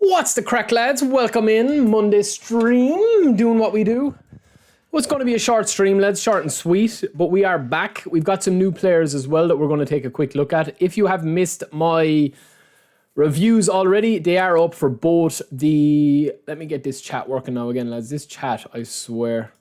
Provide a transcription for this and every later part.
What's the crack, lads? Welcome in Monday stream, doing what we do. Well, it's going to be a short stream, lads, short and sweet, but we are back. We've got some new players as well that we're going to take a quick look at. If you have missed my reviews already, they are up for both the... Let me get this chat working now again, lads. This chat, I swear.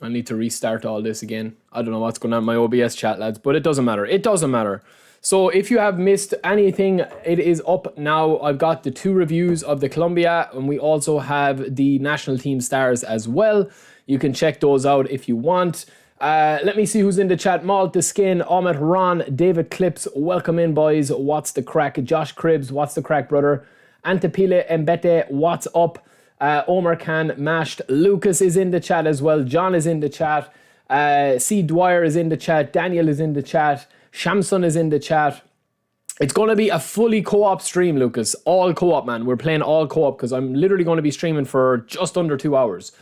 I need to restart all this again. I don't know what's going on in my OBS chat, lads, but it doesn't matter. It doesn't matter. So if you have missed anything, it is up now. I've got the 2 reviews of the Colombia, and we also have the national team stars as well. You can check those out if you want. Let me see who's in the chat. Malt the Skin, Ahmed Ron, David Clips, welcome in, boys. What's the crack? Josh Cribbs, what's the crack, brother? Antepile Mbete, what's up? Omar Khan, Mashed. Lucas is in the chat as well. John is in the chat. C. Dwyer is in the chat. Daniel is in the chat. Shamsun is in the chat. It's going to be a fully co-op stream, Lucas. All co-op, man. We're playing all co-op because I'm literally going to be streaming for just under 2 hours.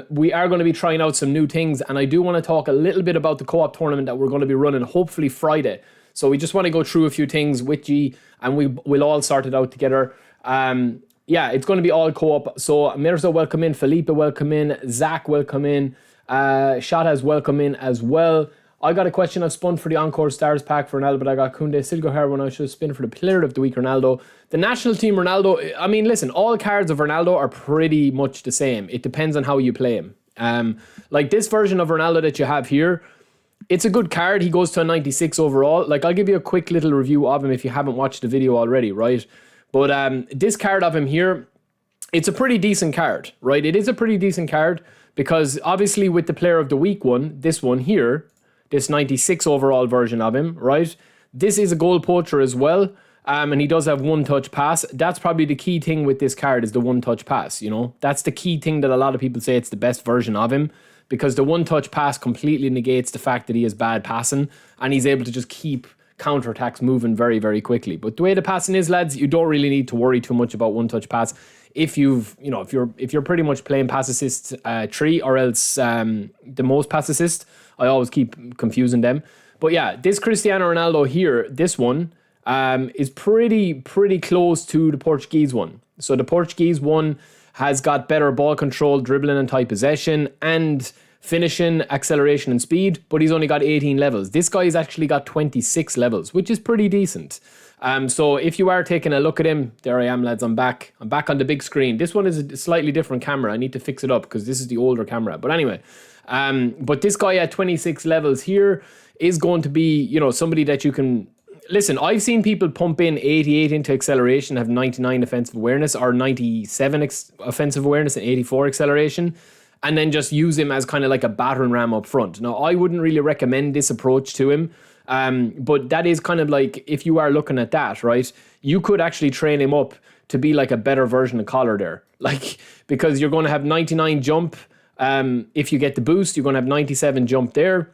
We are going to be trying out some new things, and I do want to talk a little bit about the co-op tournament that we're going to be running hopefully Friday. So we just want to go through a few things with G, and we'll all sort it out together. Yeah, it's going to be all co-op. So Mirza, welcome in. Felipe, welcome in. Zach, welcome in. Shata's welcome in as well. I got a question. I've spun for the Encore Stars pack for Ronaldo, but I got Koundé, Silgo Hair when I should spin for the Player of the Week Ronaldo. The national team Ronaldo, I mean, listen, all cards of Ronaldo are pretty much the same. It depends on how you play him. Like this version of Ronaldo that you have here, it's a good card. He goes to a 96 overall. Like, I'll give you a quick little review of him if you haven't watched the video already, right? But this card of him here, it's a pretty decent card, right? It is a pretty decent card because obviously with the Player of the Week one, this one here, this 96 overall version of him, right? This is a goal poacher as well, and he does have one-touch pass. That's probably the key thing with this card is the one-touch pass, you know? That's the key thing that a lot of people say it's the best version of him because the one-touch pass completely negates the fact that he has bad passing and he's able to just keep counterattacks moving very, very quickly. But the way the passing is, lads, you don't really need to worry too much about one-touch pass. If you're pretty much playing pass assist 3 or else the most pass assist, I always keep confusing them. But yeah, this Cristiano Ronaldo here, this one is pretty close to the Portuguese one. So the Portuguese one has got better ball control, dribbling and tight possession, and finishing, acceleration and speed, but he's only got 18 levels. This guy's actually got 26 levels, which is pretty decent. So if you are taking a look at him, there I am, lads, I'm back on the big screen. This one is a slightly different camera. I need to fix it up because this is the older camera. But anyway, but this guy at 26 levels here is going to be, you know, somebody that you can... Listen, I've seen people pump in 88 into acceleration, have 99 offensive awareness, or 97 offensive awareness and 84 acceleration, and then just use him as kind of like a battering ram up front. Now, I wouldn't really recommend this approach to him, but that is kind of like, if you are looking at that, right, you could actually train him up to be like a better version of Collar there. Like, because you're going to have 99 jump. If you get the boost, you're going to have 97 jump there.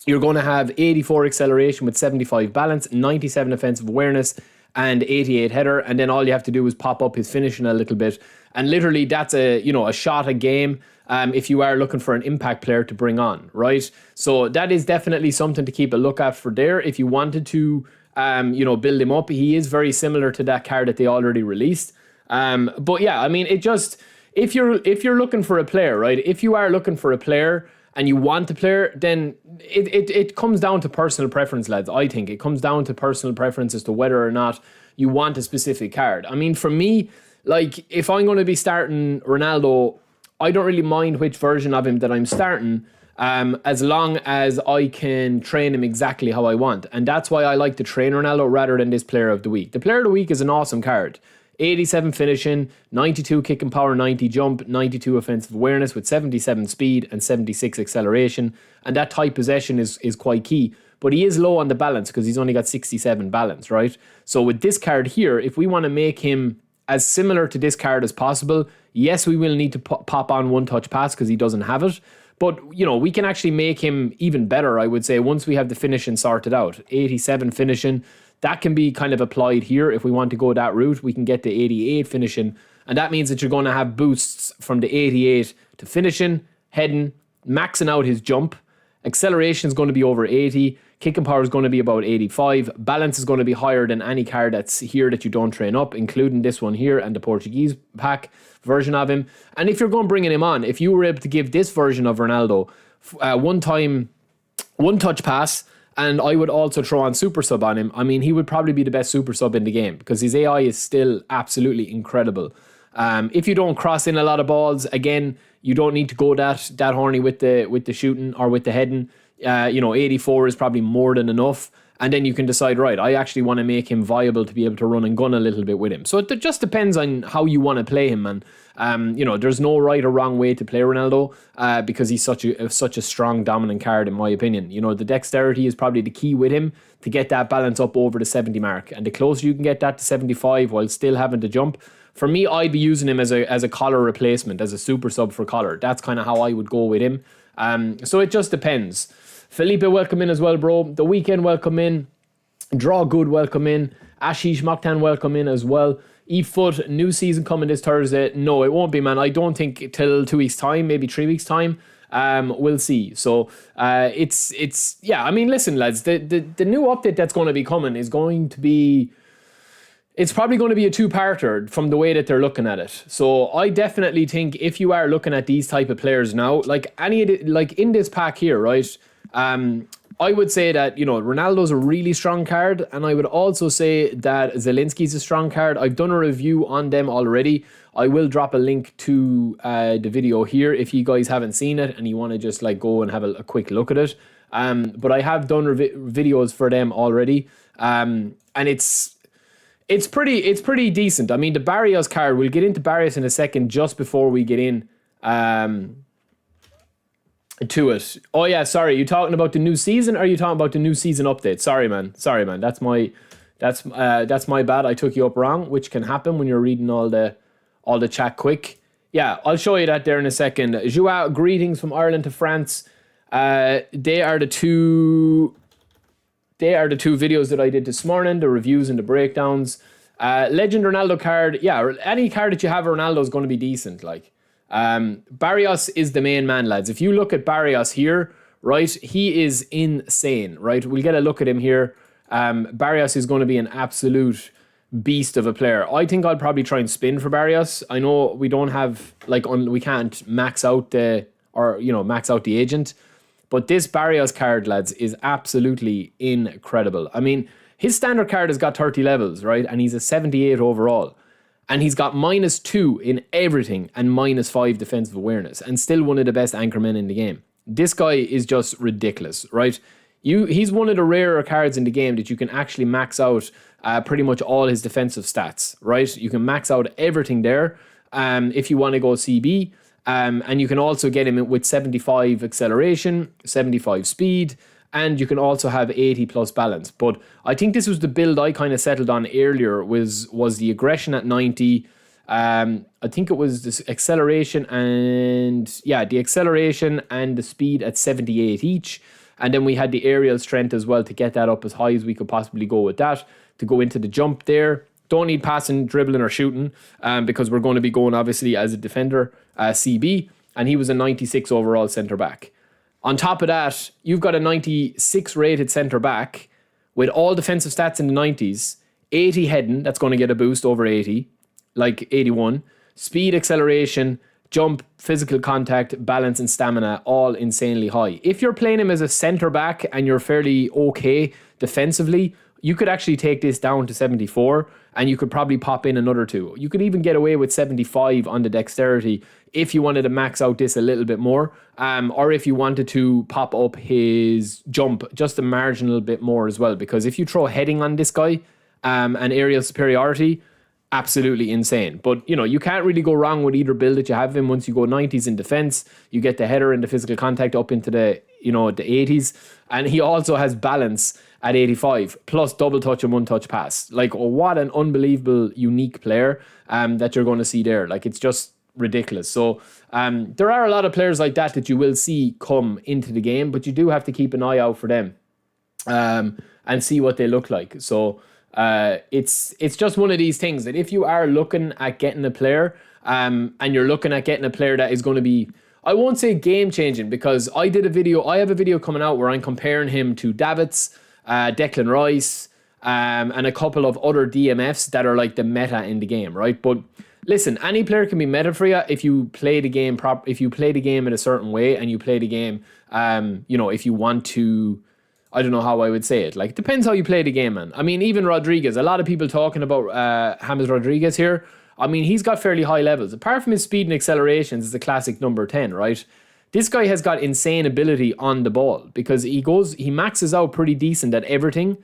You're going to have 84 acceleration with 75 balance, 97 offensive awareness, and 88 header. And then all you have to do is pop up his finishing a little bit. And literally that's a shot a game if you are looking for an impact player to bring on, right? So that is definitely something to keep a look at for there. If you wanted to, build him up, he is very similar to that card that they already released. But yeah, I mean, it just... If you're looking for a player, right? If you are looking for a player and you want a player, then it comes down to personal preference, lads. I think it comes down to personal preference as to whether or not you want a specific card. I mean, for me, like, if I'm going to be starting Ronaldo, I don't really mind which version of him that I'm starting, as long as I can train him exactly how I want. And that's why I like to train Ronaldo rather than this Player of the Week. The Player of the Week is an awesome card. 87 finishing, 92 kick and power, 90 jump, 92 offensive awareness with 77 speed and 76 acceleration. And that tight possession is quite key. But he is low on the balance because he's only got 67 balance, right? So with this card here, if we want to make him as similar to this card as possible, yes, we will need to pop on one-touch pass because he doesn't have it. But, you know, we can actually make him even better, I would say, once we have the finishing sorted out. 87 finishing. That can be kind of applied here. If we want to go that route, we can get the 88 finishing. And that means that you're going to have boosts from the 88 to finishing, heading, maxing out his jump, Acceleration is going to be over 80. Kicking power is going to be about 85. Balance is going to be higher than any card that's here that you don't train up, including this one here and the Portuguese pack version of him. And if you're going bringing him on, if you were able to give this version of Ronaldo one touch pass, and I would also throw on super sub on him, I mean, he would probably be the best super sub in the game because his AI is still absolutely incredible. If you don't cross in a lot of balls, again, you don't need to go that horny with the shooting or with the heading. 84 is probably more than enough. And then you can decide, right, I actually want to make him viable to be able to run and gun a little bit with him. So it just depends on how you want to play him, man. There's no right or wrong way to play Ronaldo because he's such a strong, dominant card, in my opinion. The dexterity is probably the key with him to get that balance up over the 70 mark. And the closer you can get that to 75 while still having to jump, for me, I'd be using him as a collar replacement, as a super sub for collar. That's kind of how I would go with him. So it just depends. Felipe, welcome in as well, bro. The Weekend, welcome in. Draw Good, welcome in. Ashish Mokhtan, welcome in as well. eFoot, new season coming this Thursday. No, it won't be, man. I don't think till 2 weeks' time, maybe 3 weeks' time. We'll see. So yeah. I mean, listen, lads. The new update that's going to be coming is going to be. It's probably going to be a two-parter from the way that they're looking at it. So I definitely think if you are looking at these type of players now, like in this pack here, right? I would say that, Ronaldo's a really strong card, and I would also say that Zelinski's a strong card. I've done a review on them already. I will drop a link to the video here if you guys haven't seen it and you want to just go and have a quick look at it. But I have done videos for them already, and it's pretty decent. I mean, the Barrios card, we'll get into Barrios in a second just before we get in to it. Oh yeah, sorry, you talking about the new season or are you talking about the new season update? Sorry man. That's my bad. I took you up wrong, which can happen when you're reading all the chat quick. Yeah, I'll show you that there in a second. Joao, greetings from Ireland to France. They are the two videos that I did this morning, the reviews and the breakdowns. Legend Ronaldo card, yeah, any card that you have Ronaldo is going to be decent. Barrios is the main man, lads. If you look at Barrios here, right, he is insane, right? We'll get a look at him here. Barrios is going to be an absolute beast of a player. I think I'll probably try and spin for Barrios. I know we don't have, we can't max out the agent. But this Barrios card, lads, is absolutely incredible. I mean, his standard card has got 30 levels, right? And he's a 78 overall. And he's got -2 in everything and -5 defensive awareness. And still one of the best anchormen in the game. This guy is just ridiculous, right? He's one of the rarer cards in the game that you can actually max out pretty much all his defensive stats, right? You can max out everything there if you want to go CB. And you can also get him with 75 acceleration, 75 speed, and you can also have 80 plus balance. But I think this was the build I kind of settled on earlier was the aggression at 90. I think it was this acceleration the acceleration and the speed at 78 each. And then we had the aerial strength as well to get that up as high as we could possibly go with that, to go into the jump there. Don't need passing, dribbling, or shooting because we're going to be going, obviously, as a defender, CB, and he was a 96 overall centre-back. On top of that, you've got a 96 rated centre-back with all defensive stats in the 90s, 80 heading, that's going to get a boost over 80, 81, speed, acceleration, jump, physical contact, balance, and stamina, all insanely high. If you're playing him as a centre-back and you're fairly okay defensively, you could actually take this down to 74 and you could probably pop in another 2. You could even get away with 75 on the dexterity if you wanted to max out this a little bit more, or if you wanted to pop up his jump just a marginal bit more as well, because if you throw heading on this guy and aerial superiority, absolutely insane. But, you can't really go wrong with either build that you have him. Once you go 90s in defense, you get the header and the physical contact up into the 80s. And he also has balance at 85, plus double touch and one touch pass. What an unbelievable, unique player that you're going to see there. It's just ridiculous. So there are a lot of players like that you will see come into the game, but you do have to keep an eye out for them and see what they look like. So it's just one of these things that if you are looking at getting a player and you're looking at getting a player that is going to be I won't say game changing, because I have a video coming out where I'm comparing him to Davids, Declan Rice, and a couple of other DMFs that are like the meta in the game, right? But listen, any player can be meta for you if you play the game if you play the game in a certain way, and you play the game, if you want to, I don't know how I would say it. Like, it depends how you play the game, man. I mean, even Rodriguez, a lot of people talking about James Rodriguez here. I mean, he's got fairly high levels. Apart from his speed and accelerations, it's the classic number 10, right? This guy has got insane ability on the ball, because he maxes out pretty decent at everything.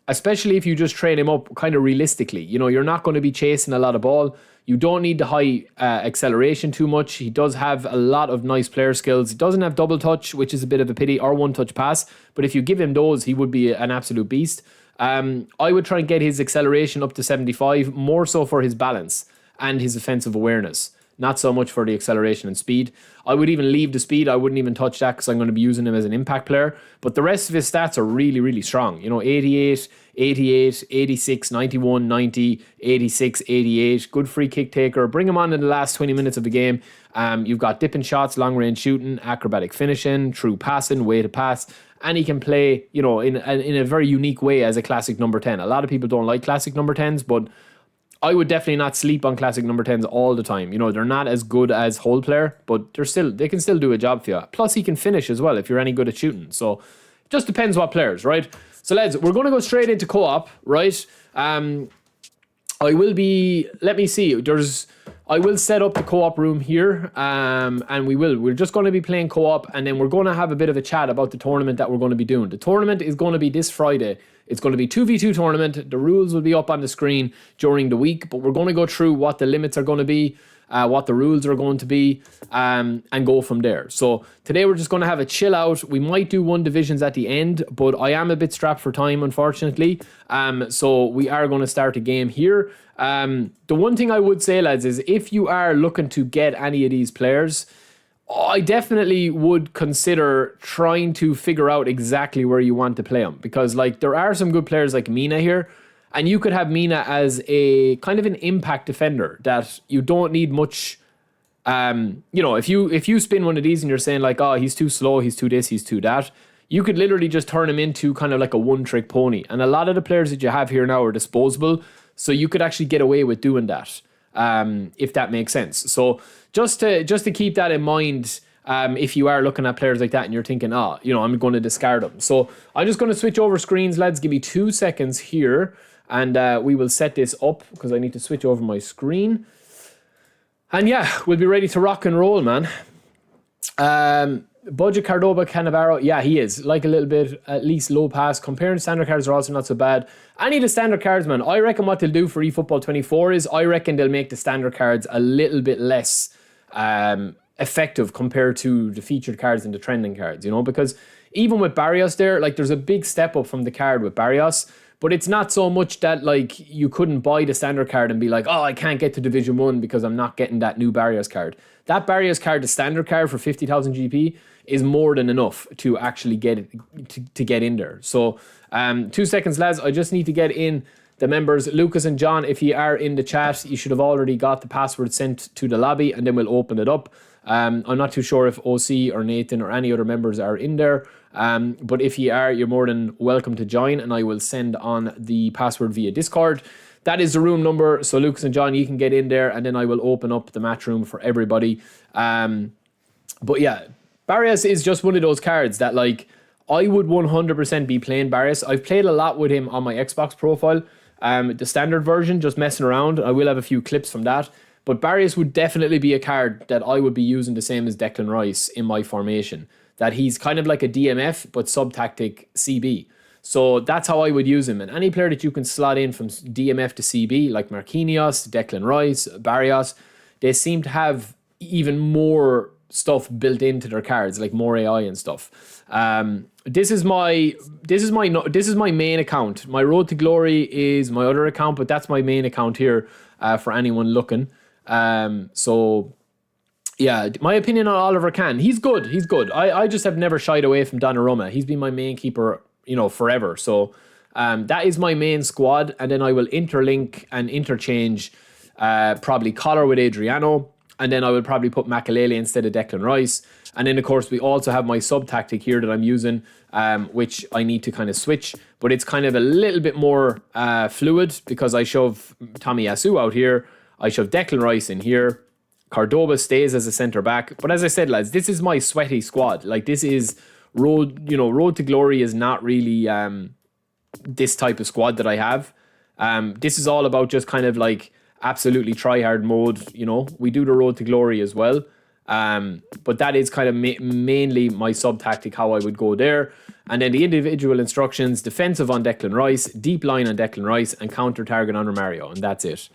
Especially if you just train him up kind of realistically. You're not going to be chasing a lot of ball. You don't need the high acceleration too much. He does have a lot of nice player skills. He doesn't have double touch, which is a bit of a pity, or one touch pass. But if you give him those, he would be an absolute beast. I would try and get his acceleration up to 75, more so for his balance and his offensive awareness. Not so much for the acceleration and speed. I would even leave the speed. I wouldn't even touch that, because I'm going to be using him as an impact player. But the rest of his stats are really, really strong. 88, 88, 86, 91, 90, 86, 88. Good free kick taker. Bring him on in the last 20 minutes of the game. You've got dipping shots, long range shooting, acrobatic finishing, true passing, way to pass. And he can play, in a very unique way as a classic number 10. A lot of people don't like classic number 10s, but I would definitely not sleep on classic number 10s all the time. They're not as good as whole player, but they can still do a job for you. Plus, he can finish as well if you're any good at shooting. So it just depends what players, right? So lads, we're going to go straight into co-op, right? I will set up the co-op room here, and we're just going to be playing co-op, and then we're going to have a bit of a chat about the tournament that we're going to be doing. The tournament is going to be this Friday. It's going to be 2v2 tournament. The rules will be up on the screen during the week, but we're going to go through what the limits are going to be, what the rules are going to be, and go from there. So today we're just going to have a chill out. We might do one divisions at the end, but I am a bit strapped for time, unfortunately. So we are going to start a game here. The one thing I would say, lads, is if you are looking to get any of these players, I definitely would consider trying to figure out exactly where you want to play them, because there are some good players like Mina here, and you could have Mina as a kind of an impact defender that you don't need much. If you spin one of these and you're saying he's too slow, he's too this, he's too that, you could literally just turn him into kind of like a one-trick pony. And a lot of the players that you have here now are disposable, so you could actually get away with doing that, if that makes sense. So just to keep that in mind, if you are looking at players like that and you're thinking, I'm going to discard them. So I'm just going to switch over screens, lads. Give me 2 seconds here, and we will set this up, because I need to switch over my screen. And yeah, we'll be ready to rock and roll, man. Budget Cordoba Cannavaro, yeah, he is. A little bit, at least low pass. Comparing standard cards are also not so bad. Any of the standard cards, man, I reckon what they'll do for eFootball 24 is I reckon they'll make the standard cards a little bit less effective compared to the featured cards and the trending cards, because even with Barrios there, there's a big step up from the card with Barrios, but it's not so much that you couldn't buy the standard card and be I can't get to Division 1 because I'm not getting that new Barrios card. That Barrios card, the standard card for 50,000 GP, is more than enough to actually get it to get in there. So 2 seconds, lads. I just need to get in the members. Lucas and John, if you are in the chat, you should have already got the password sent to the lobby, and then we'll open it up. I'm not too sure if OC or Nathan or any other members are in there, but if you are, you're more than welcome to join, and I will send on the password via Discord. That is the room number, so Lucas and John, you can get in there, and then I will open up the match room for everybody. But yeah, Barrios is just one of those cards that I would 100% be playing Barrios. I've played a lot with him on my Xbox profile, the standard version, just messing around. I will have a few clips from that. But Barrios would definitely be a card that I would be using the same as Declan Rice in my formation. That he's kind of like a DMF, but sub-tactic CB. So that's how I would use him. And any player that you can slot in from DMF to CB, like Marquinhos, Declan Rice, Barrios, they seem to have even more stuff built into their cards, like more AI and stuff. This is my main account. My Road to Glory is my other account, but that's my main account here for anyone looking. So yeah, my opinion on Oliver Kahn, he's good. I just have never shied away from Donnarumma. He's been my main keeper, forever. So that is my main squad, and then I will interlink and interchange probably Collar with Adriano, And then I would probably put Makelele instead of Declan Rice. And then, of course, we also have my sub-tactic here that I'm using, which I need to kind of switch. But it's kind of a little bit more fluid because I shove Tomiyasu out here. I shove Declan Rice in here. Cordoba stays as a centre-back. But as I said, lads, this is my sweaty squad. Like, this is road to glory is not really this type of squad that I have. This is all about just kind of like absolutely try-hard mode. We do the road to glory as well. But that is kind of mainly my sub-tactic, how I would go there. And then the individual instructions, defensive on Declan Rice, deep line on Declan Rice, and counter-target on Romario, and that's it.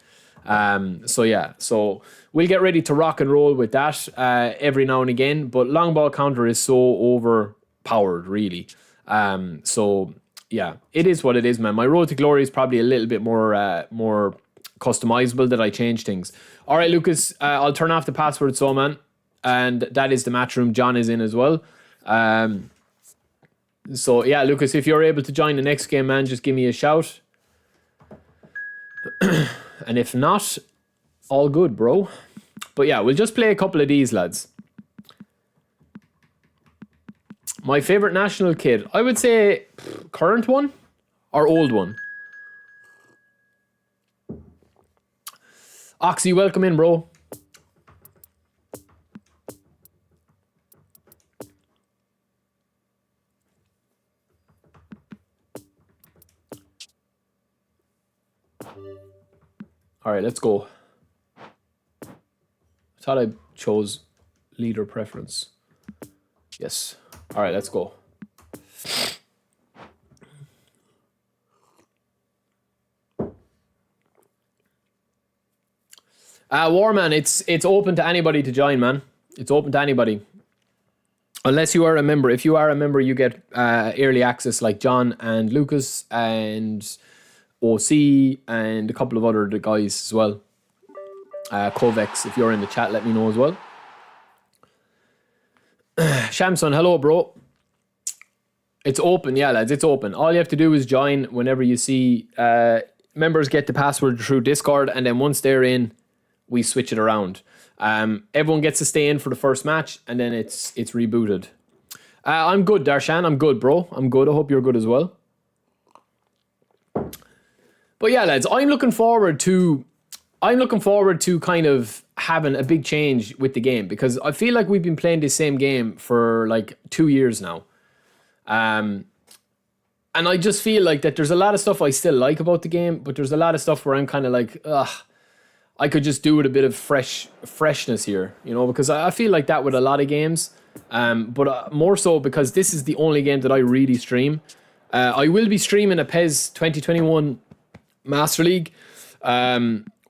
So we'll get ready to rock and roll with that every now and again, but long ball counter is so overpowered, really. It is what it is, man. My road to glory is probably a little bit more customizable that I change things. All right, Lucas, I'll turn off the password, so man, and that is the match room. John is in as well. Lucas, if you're able to join the next game, man, just give me a shout. And if not, all good, bro. But yeah, we'll just play a couple of these, lads. My favourite national kid, I would say current one or old one. Oxy, welcome in, bro. All right, let's go. I thought I chose leader preference. Yes. All right, let's go. Warman, it's open to anybody to join, man. It's open to anybody. Unless you are a member. If you are a member, you get early access like John and Lucas and OC and a couple of other guys as well. Kovex, if you're in the chat, let me know as well. Shamson, hello, bro. It's open, yeah, lads, it's open. All you have to do is join whenever you see members get the password through Discord, and then once they're in, we switch it around. Everyone gets to stay in for the first match, and then it's rebooted. I'm good, Darshan. I'm good, bro. I'm good. I hope you're good as well. But yeah, lads, I'm looking forward to kind of having a big change with the game, because I feel like we've been playing the same game for like 2 years now. And I just feel like that there's a lot of stuff I still like about the game, but there's a lot of stuff where I'm kind of like, I could just do with a bit of freshness here, because I feel like that with a lot of games. But more so because this is the only game that I really stream. I will be streaming a PES 2021 Master League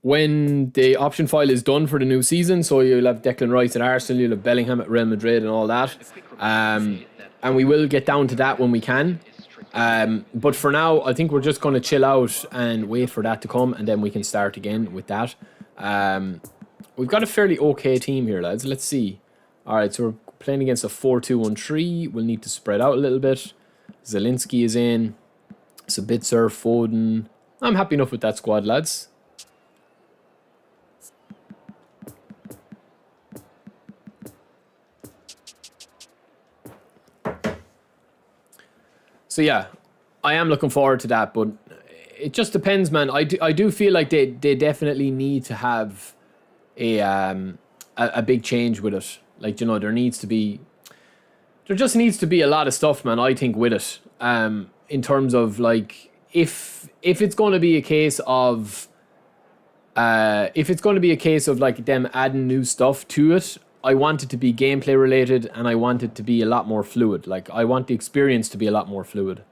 when the option file is done for the new season. So you'll have Declan Rice at Arsenal, you'll have Bellingham at Real Madrid and all that. And we will get down to that when we can. But for now, I think we're just going to chill out and wait for that to come, and then we can start again with that. We've got a fairly okay team here, lads. Let's see. All right, so we're playing against a 4-2-1-3. We'll need to spread out a little bit. Zelinski is in. Sabitzer, Foden. I'm happy enough with that squad, lads. So yeah, I am looking forward to that, but it just depends, man. I do feel like they definitely need to have a big change with it. Like, there just needs to be a lot of stuff, man, I think, with it. In terms of like, if it's going to be a case of like them adding new stuff to it, I want it to be gameplay related, and I want it to be a lot more fluid. Like, I want the experience to be a lot more fluid.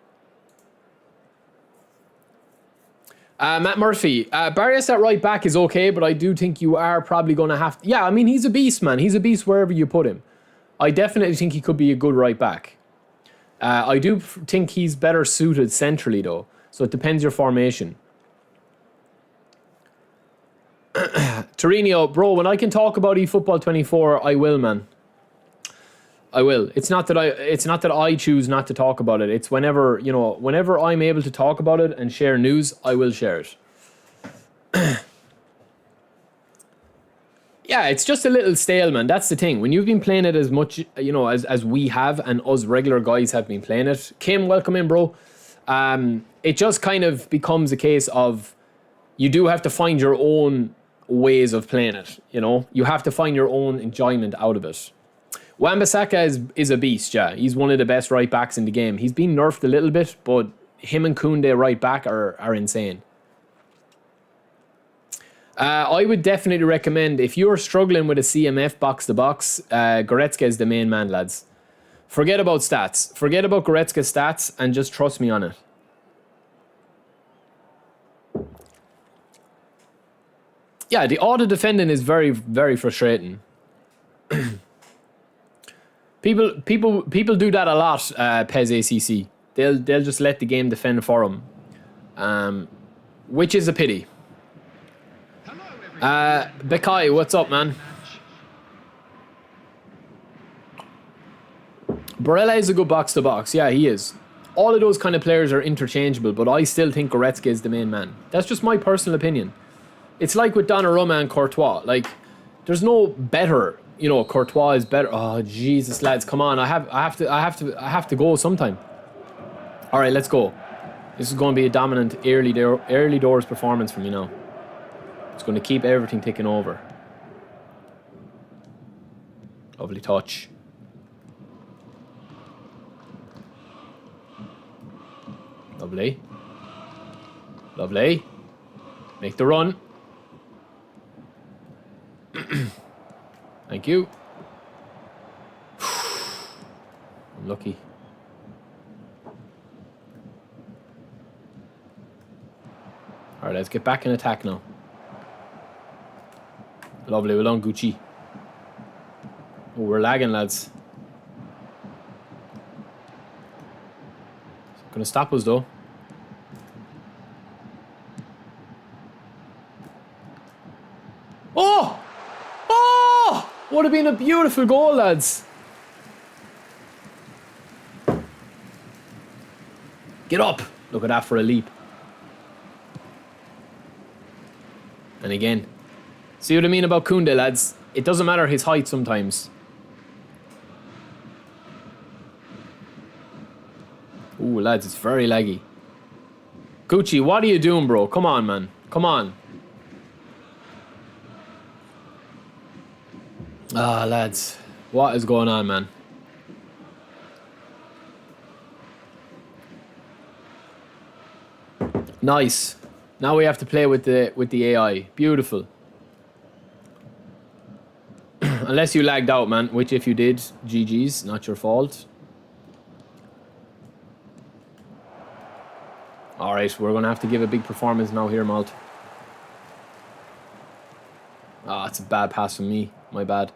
Matt Murphy, Barrios at right back is okay, but I do think you are probably going to have to... Yeah, I mean, he's a beast, man. He's a beast wherever you put him. I definitely think he could be a good right back. I do think he's better suited centrally, though. So it depends your formation. Torino, bro, when I can talk about eFootball 24, I will, man. I will. It's not that I choose not to talk about it. It's whenever I'm able to talk about it and share news, I will share it. Yeah, it's just a little stale, man. That's the thing. When you've been playing it as much, you know, as we have and us regular guys have been playing it. Kim, welcome in, bro. It just kind of becomes a case of you do have to find your own ways of playing it, you know? You have to find your own enjoyment out of it. Wan-Bissaka is a beast, yeah. He's one of the best right backs in the game. He's been nerfed a little bit, but him and Koundé right back are insane. I would definitely recommend, if you're struggling with a CMF box-to-box, Goretzka is the main man, lads. Forget about stats. Forget about Goretzka's stats and just trust me on it. Yeah, the auto-defending is very, very frustrating. People do that a lot, PES ACC. They'll just let the game defend for them. Which is a pity. Bekai, what's up, man? Barella is a good box-to-box. Yeah, he is. All of those kind of players are interchangeable, but I still think Goretzka is the main man. That's just my personal opinion. It's like with Donnarumma and Courtois. Like, there's no better. You know, Courtois is better. Oh, Jesus, lads, come on. I have to go sometime. All right, let's go. This is going to be a dominant early doors performance for me now. It's going to keep everything ticking over. Lovely touch. Lovely. Lovely. Make the run. Thank you. I'm lucky. Alright, let's get back in attack now. Lovely, well done, Gucci. Oh, we're lagging, lads. It's gonna stop us, though. Oh! Oh! Would have been a beautiful goal, lads. Get up! Look at that for a leap. And again. See what I mean about Koundé, lads? It doesn't matter his height sometimes. Ooh, lads, it's very laggy. Gucci, what are you doing, bro? Come on, man. Come on. Ah, lads. What is going on, man? Nice. Now we have to play with the AI. Beautiful. Unless you lagged out, man. Which, if you did, GG's. Not your fault. Alright, we're going to have to give a big performance now here, Malt. Ah, it's a bad pass from me. My bad.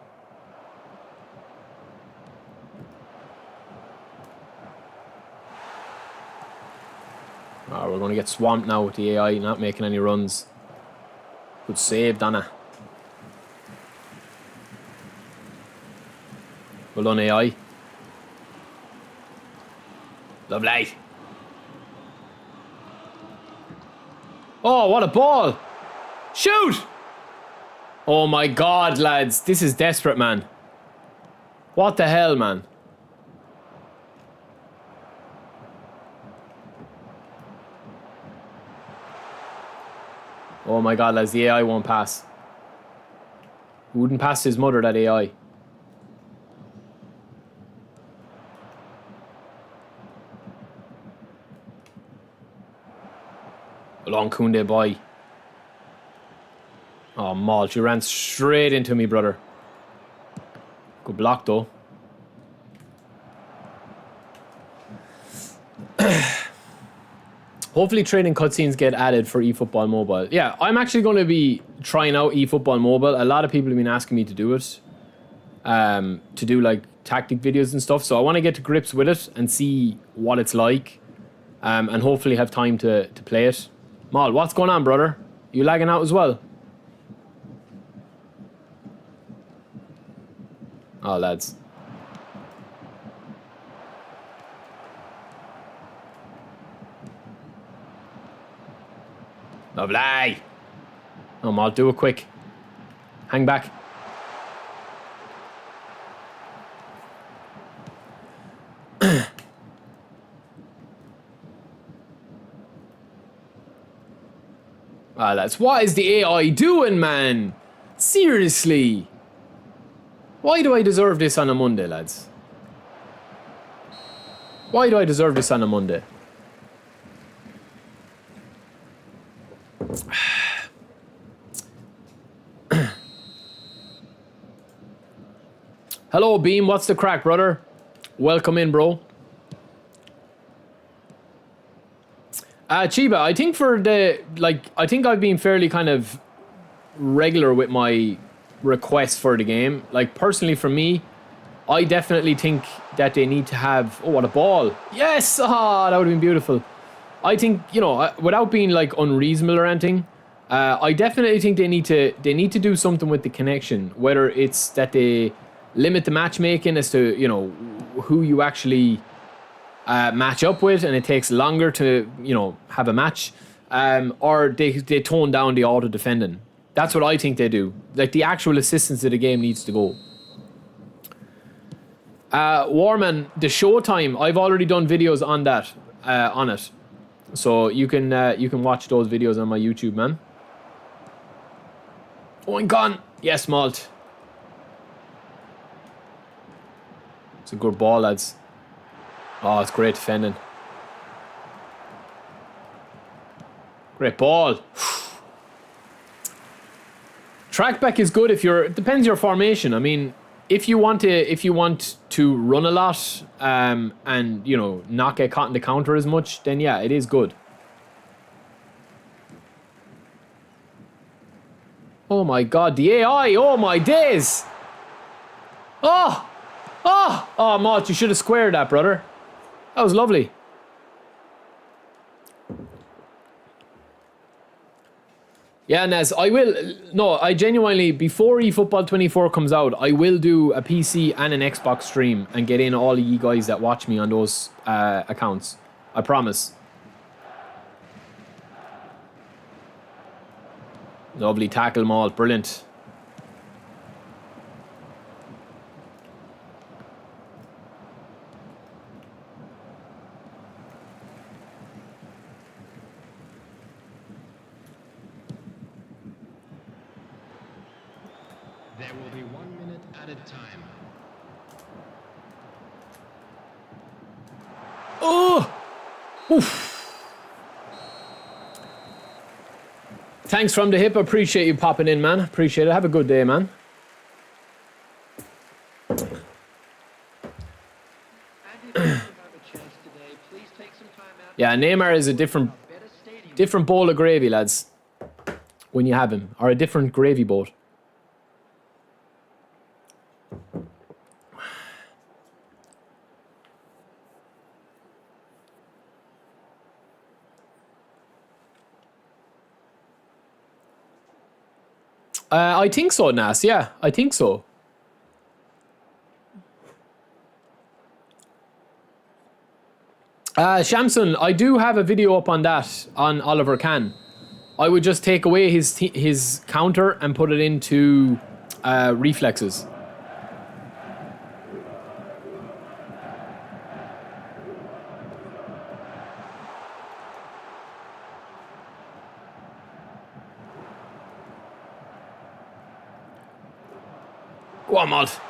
Oh, we're going to get swamped now with the AI not making any runs. Good save, Donna. Well done, AI. Lovely. Oh, what a ball. Shoot! Oh my God, lads. This is desperate, man. What the hell, man? Oh my God, lads. The AI won't pass. Who wouldn't pass his mother, that AI? Long Koundé boy. Oh, Malt, you ran straight into me, brother. Good block, though. Hopefully training cutscenes get added for eFootball Mobile. Yeah, I'm actually going to be trying out eFootball Mobile. A lot of people have been asking me to do it. To do, like, tactic videos and stuff. So I want to get to grips with it and see what it's like. And hopefully have time to play it. Mal, what's going on, brother? You lagging out as well? Oh, lads. Lovely. Oh, Mal, do it quick. Hang back. Ah, lads, what is the AI doing, man? Seriously. Why do I deserve this on a Monday, lads? Why do I deserve this on a Monday? Hello, Beam. What's the crack, brother? Welcome in, bro. Chiba, I think for the, I think I've been fairly kind of regular with my requests for the game. Like, personally for me, I definitely think that they need to have, oh, what a ball. Yes! Ah, that would have been beautiful. I think, you know, without being like unreasonable or anything, I definitely think they need to do something with the connection, whether it's that they limit the matchmaking as to, you know, who you actually match up with, and it takes longer to, you know, have a match, or they tone down the auto defending. That's what I think they do. Like, the actual assistance to the game needs to go. Warman, the showtime, I've already done videos on that, on it, so you can watch those videos on my YouTube, man. Oh, and gone. Yes, Malt. It's a good ball, lads. Oh, it's great defending. Great ball. Trackback is good if you're. It depends your formation. I mean, if you want to run a lot, and you know, not get caught in the counter as much, then yeah, it is good. Oh my God, the AI! Oh my days! Oh, Malt, you should have squared that, brother. That was lovely. Yeah, Nez, I will. No, I genuinely, before eFootball 24 comes out, I will do a PC and an Xbox stream and get in all of you guys that watch me on those accounts. I promise. Lovely tackle, Malt. Brilliant. There will be 1 minute added time. Oh! Oof. Thanks from the hip. Appreciate you popping in, man. Appreciate it. Have a good day, man. Yeah, Neymar is a different bowl of gravy, lads. When you have him. Or a different gravy boat. I think so, Nas. Yeah, I think so. Shamsun, I do have a video up on that, on Oliver Kahn. I would just take away his counter and put it into reflexes. Go on, Malt.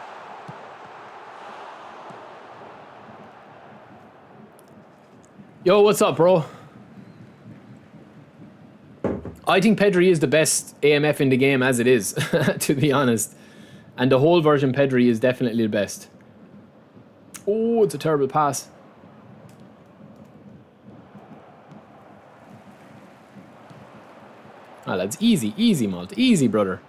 Yo, what's up, bro? I think Pedri is the best AMF in the game as it is, to be honest. And the whole version Pedri is definitely the best. Oh, it's a terrible pass. Ah, that's easy, Malt. Easy, brother.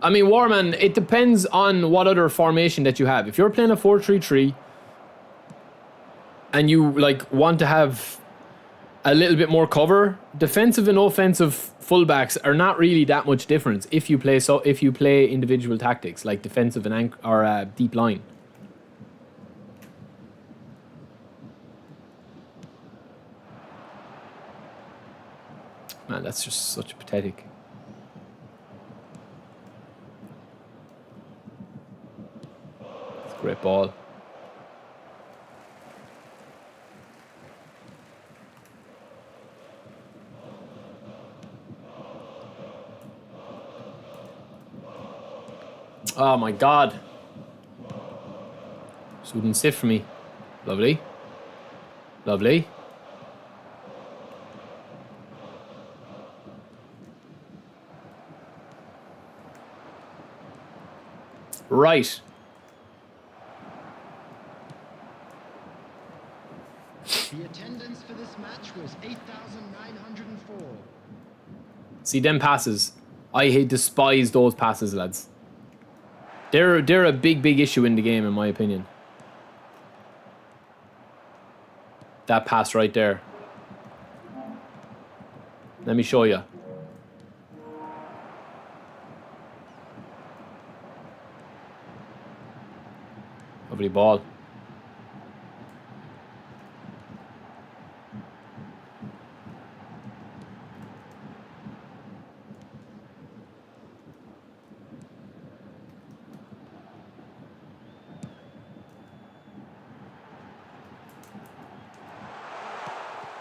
I mean, Warman, it depends on what other formation that you have. If you're playing a 4-3-3 and you like want to have a little bit more cover, defensive and offensive fullbacks are not really that much difference if you play individual tactics like defensive and deep line. Man, that's just such pathetic. It's a great ball. Oh my god. Just wouldn't sit for me. Lovely. Lovely. Right. The attendance for this match was 8,904. See them passes. Despise those passes, lads. They're a big issue in the game, in my opinion. That pass right there. Let me show you. Lovely ball.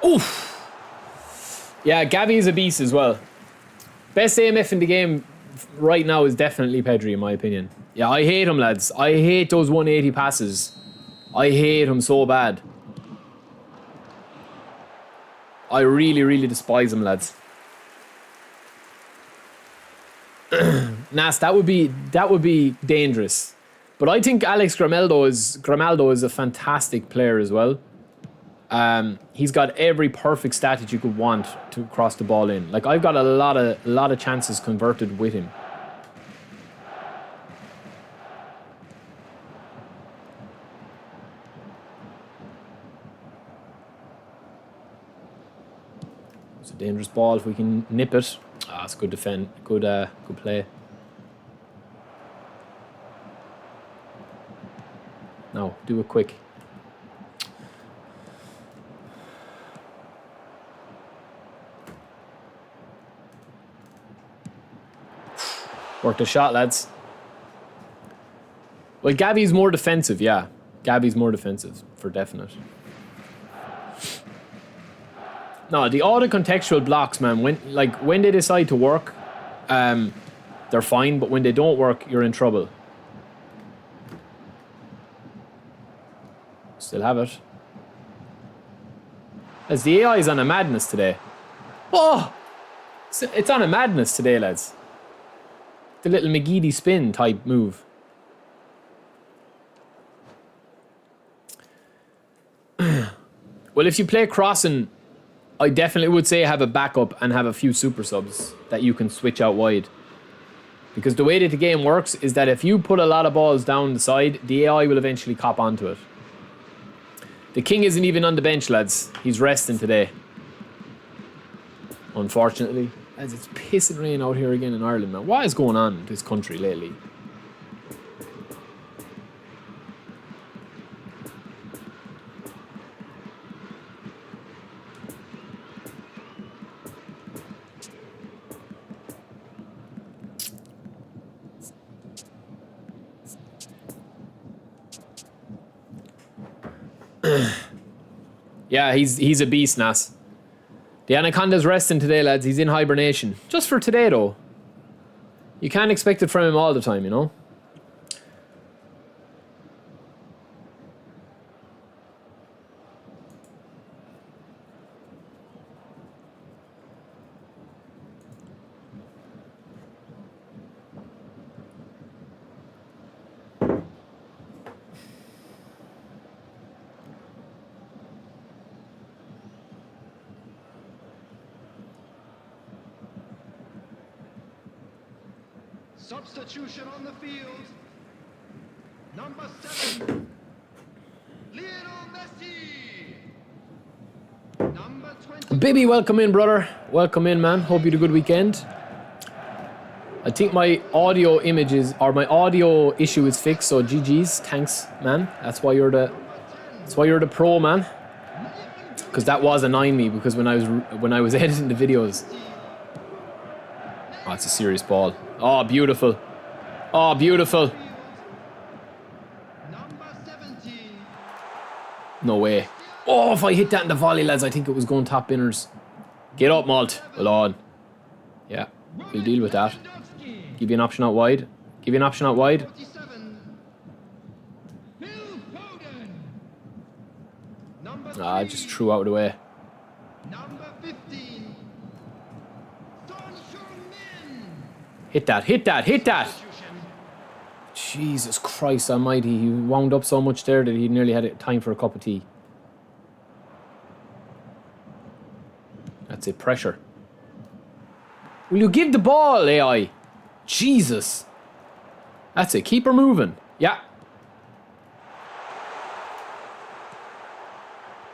Oof. Yeah, Gavi is a beast as well. Best AMF in the game right now is definitely Pedri, in my opinion. Yeah, I hate him, lads. I hate those 180 passes. I hate him so bad. I really despise him, lads. Nas, that would be dangerous. But I think Alex Grimaldo is a fantastic player as well. He's got every perfect stat that you could want to cross the ball in. Like, I've got a lot of chances converted with him. It's a dangerous ball if we can nip it. Ah, it's good defend, good play. No, do it quick. Work the shot, lads. Well, Gavi's more defensive, yeah. Gavi's more defensive, for definite. No, the auto-contextual blocks, man, when they decide to work, they're fine, but when they don't work, you're in trouble. Still have it. As the AI is on a madness today. Oh! It's on a madness today, lads. The little McGeady spin type move. Well, if you play crossing, I definitely would say have a backup and have a few super subs that you can switch out wide. Because the way that the game works is that if you put a lot of balls down the side, the AI will eventually cop onto it. The king isn't even on the bench, lads. He's resting today. Unfortunately. As it's pissing rain out here again in Ireland, man. What is going on in this country lately? Yeah, he's a beast, Nas. The Anaconda's resting today, lads. He's in hibernation. Just for today, though. You can't expect it from him all the time, you know? Substitution on the field. Number 7, Lionel Messi. Number 20. Bibby, welcome in, brother. Welcome in, man. Hope you had a good weekend. I think my audio issue is fixed, so GG's. Thanks, man. That's why you're the pro, man. Because that was annoying me because when I was editing the videos. Oh, it's a serious ball. Oh, beautiful. Oh, beautiful. No way. Oh, if I hit that in the volley, lads, I think it was going top binners. Get up, Malt. Well on. Yeah, we'll deal with that. Give you an option out wide. Give you an option out wide. 47. Phil Foden. Number I 3. just threw out of the way. Number 15. Son Heung-min. Hit that, hit that, hit that! Substitution. Jesus Christ almighty, he wound up so much there that he nearly had time for a cup of tea. That's it, pressure. Will you give the ball, AI? Jesus. That's it, keep her moving. Yeah.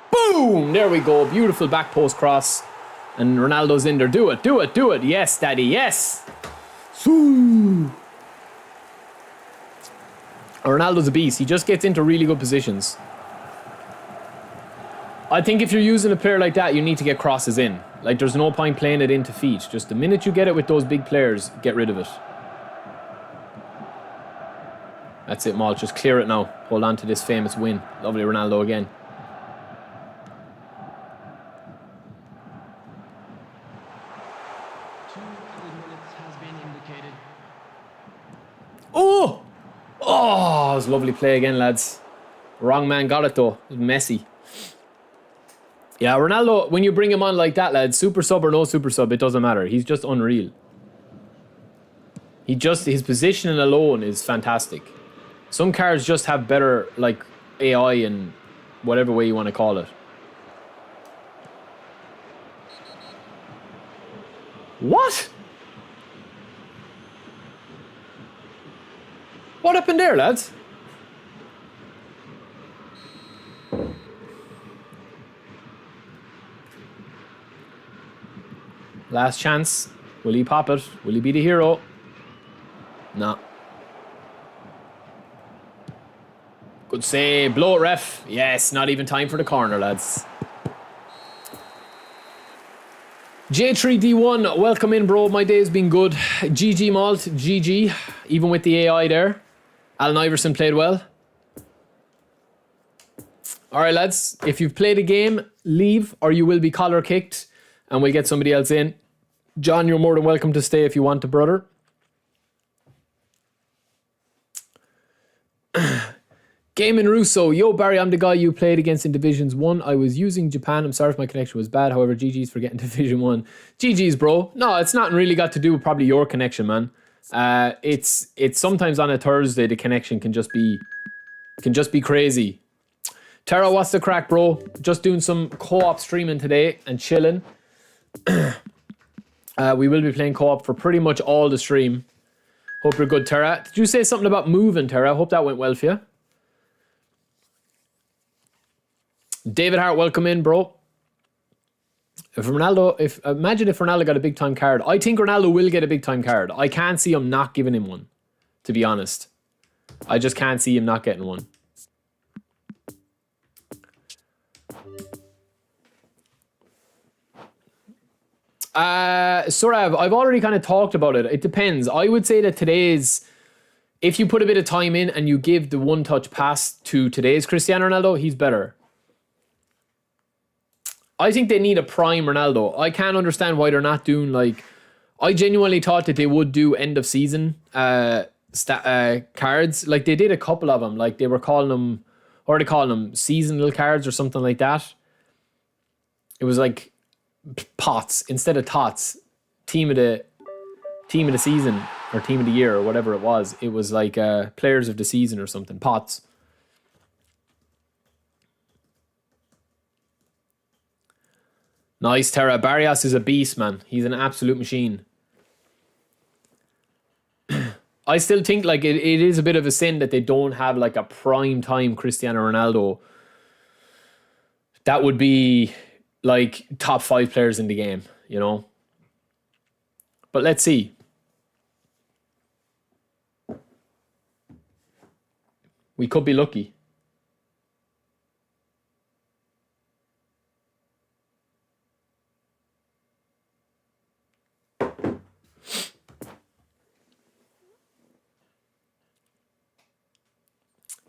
Boom! There we go, beautiful back post cross. And Ronaldo's in there. Do it, do it, do it. Yes, daddy, yes. Soo. Ronaldo's a beast. He just gets into really good positions. I think if you're using a player like that, you need to get crosses in. Like, there's no point playing it into feet. Just the minute you get it with those big players, get rid of it. That's it, Maul. Just clear it now. Hold on to this famous win. Lovely Ronaldo again. Oh! Oh, it was a lovely play again, lads. Wrong man got it, though. It was messy. Yeah, Ronaldo, when you bring him on like that, lads, super sub or no super sub, it doesn't matter. He's just unreal. His positioning alone is fantastic. Some cards just have better, like, AI and whatever way you want to call it. What? What happened there, lads? Last chance. Will he pop it? Will he be the hero? No. Good save. Blow it, ref. Yes, not even time for the corner, lads. J3D1, welcome in, bro. My day's been good. GG Malt, GG. Even with the AI there. Allen Iverson played well. Alright, lads. If you've played a game, leave or you will be collar kicked and we'll get somebody else in. John, you're more than welcome to stay if you want to, brother. Game in Russo. Yo, Barry, I'm the guy you played against in Divisions 1. I was using Japan. I'm sorry if my connection was bad. However, GG's for getting Division 1. GG's, bro. No, it's not really got to do with probably your connection, man. It's sometimes on a Thursday the connection can just be crazy. Tara, what's the crack, bro? Just doing some co-op streaming today and chilling. We will be playing co-op for pretty much all the stream. Hope you're good, Tara. Did you say something about moving, Tara? Hope that went well for you. David Hart, welcome in, bro. Imagine if Ronaldo got a big time card. I think Ronaldo will get a big time card. I can't see him not giving him one, to be honest. I just can't see him not getting one. Sorav, I've already kind of talked about it. It depends. I would say that if you put a bit of time in and you give the one-touch pass to today's Cristiano Ronaldo, he's better. I think they need a prime Ronaldo. I can't understand why they're not doing, like... I genuinely thought that they would do end-of-season cards. Like, they did a couple of them. Like, they were calling them... What are they calling them? Seasonal cards or something like that. It was like... Pots instead of tots. Team of the season or team of the year or whatever it was. It was like players of the season or something. Pots. Nice, Terra. Barrios is a beast, man. He's an absolute machine. I still think like it is a bit of a sin that they don't have like a prime time Cristiano Ronaldo. That would be like top 5 players in the game, you know. But let's see. We could be lucky.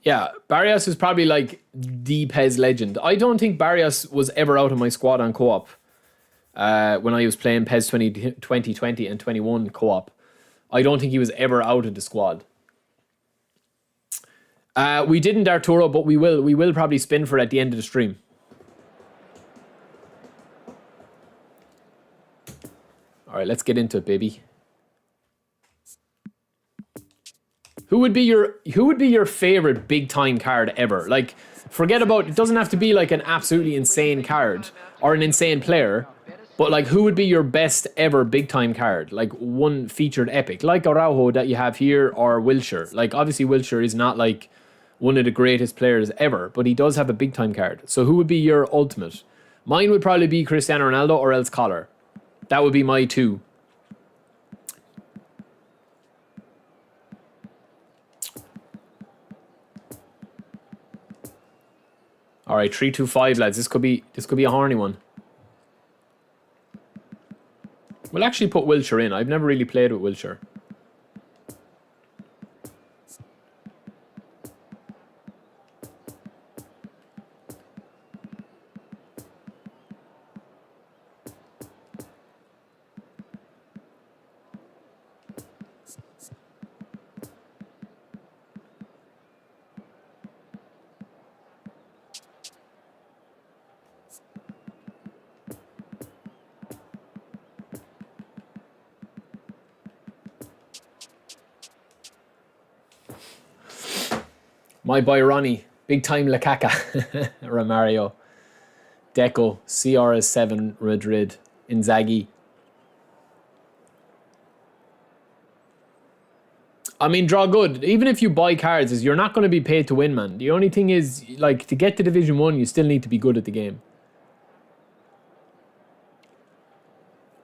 Yeah, Barrios is probably like the PES legend. I don't think Barrios was ever out of my squad on co-op when I was playing PES 2020 and 21 co-op. I don't think he was ever out of the squad. We didn't, Arturo, but we will. We will probably spin for it at the end of the stream. All right, let's get into it, baby. Who would be your favorite big time card ever? Like, forget about, it doesn't have to be like an absolutely insane card or an insane player, but like, who would be your best ever big time card? Like one featured epic, like Araujo that you have here, or Wilshere. Like, obviously Wilshere is not like one of the greatest players ever, but he does have a big time card. So who would be your ultimate? Mine would probably be Cristiano Ronaldo or else Collar. That would be my two. All right, 3-2-5, lads. This could be a horny one. We'll actually put Wilshere in. I've never really played with Wilshere. My boy Ronnie, big time Lakaka, Romario, Deco, CR7, Madrid, Inzaghi. I mean, draw good. Even if you buy cards, is you're not going to be paid to win, man. The only thing is, like, to get to Division 1, you still need to be good at the game.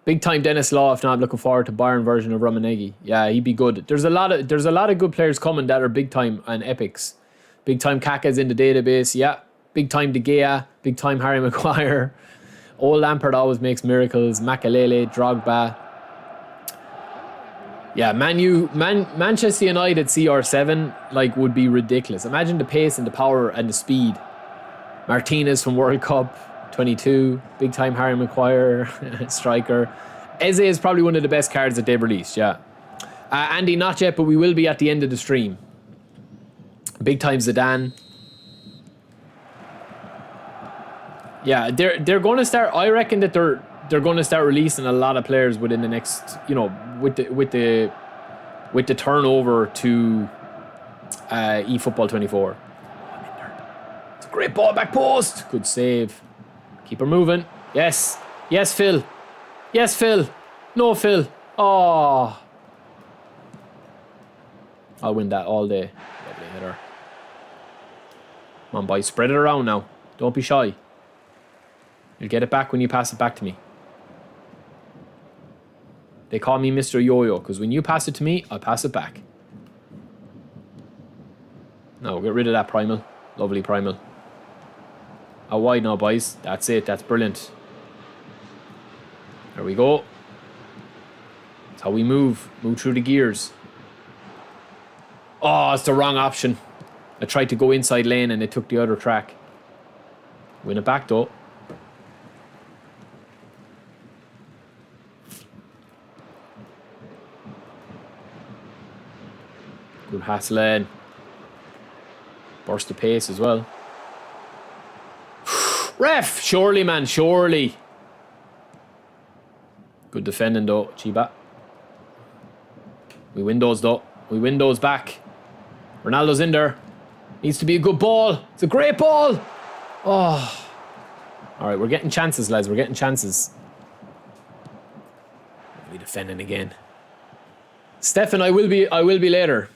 Big time Dennis Law, if not, looking forward to Bayern version of Romanegi. Yeah, he'd be good. There's a lot of good players coming that are big time and epics. Big time Kaka's in the database. Yeah. Big time De Gea. Big time Harry Maguire. Old Lampard always makes miracles. Makalele, Drogba. Yeah, Manchester United CR7 like would be ridiculous. Imagine the pace and the power and the speed. Martinez from World Cup 22. Big time Harry Maguire striker. Eze is probably one of the best cards that they've released. Yeah. Andy, not yet, but we will be at the end of the stream. Big time Zidane. Yeah, they're going to start. I reckon that they're going to start releasing a lot of players within the next, you know, with the turnover to eFootball 24. It's a great ball, back post. Good save. Keep her moving. Yes, yes, Phil. Yes, Phil. No, Phil. Oh, I'll win that all day. Lovely header. Come on, boys. Spread it around now. Don't be shy. You'll get it back when you pass it back to me. They call me Mr. Yo-Yo because when you pass it to me, I'll pass it back. No, get rid of that Primal. Lovely Primal. Out wide now, boys. That's it. That's brilliant. There we go. That's how we move. Move through the gears. Oh, it's the wrong option. I tried to go inside lane and it took the other track. Win it back though. Good hassling. Burst the pace as well. Ref! Surely, man, surely. Good defending though, Chiba. We win those though. We win those back. Ronaldo's in there. Needs to be a good ball. It's a great ball. Oh. Alright, we're getting chances, lads. We're getting chances. We're defending again. Stefan, I will be later.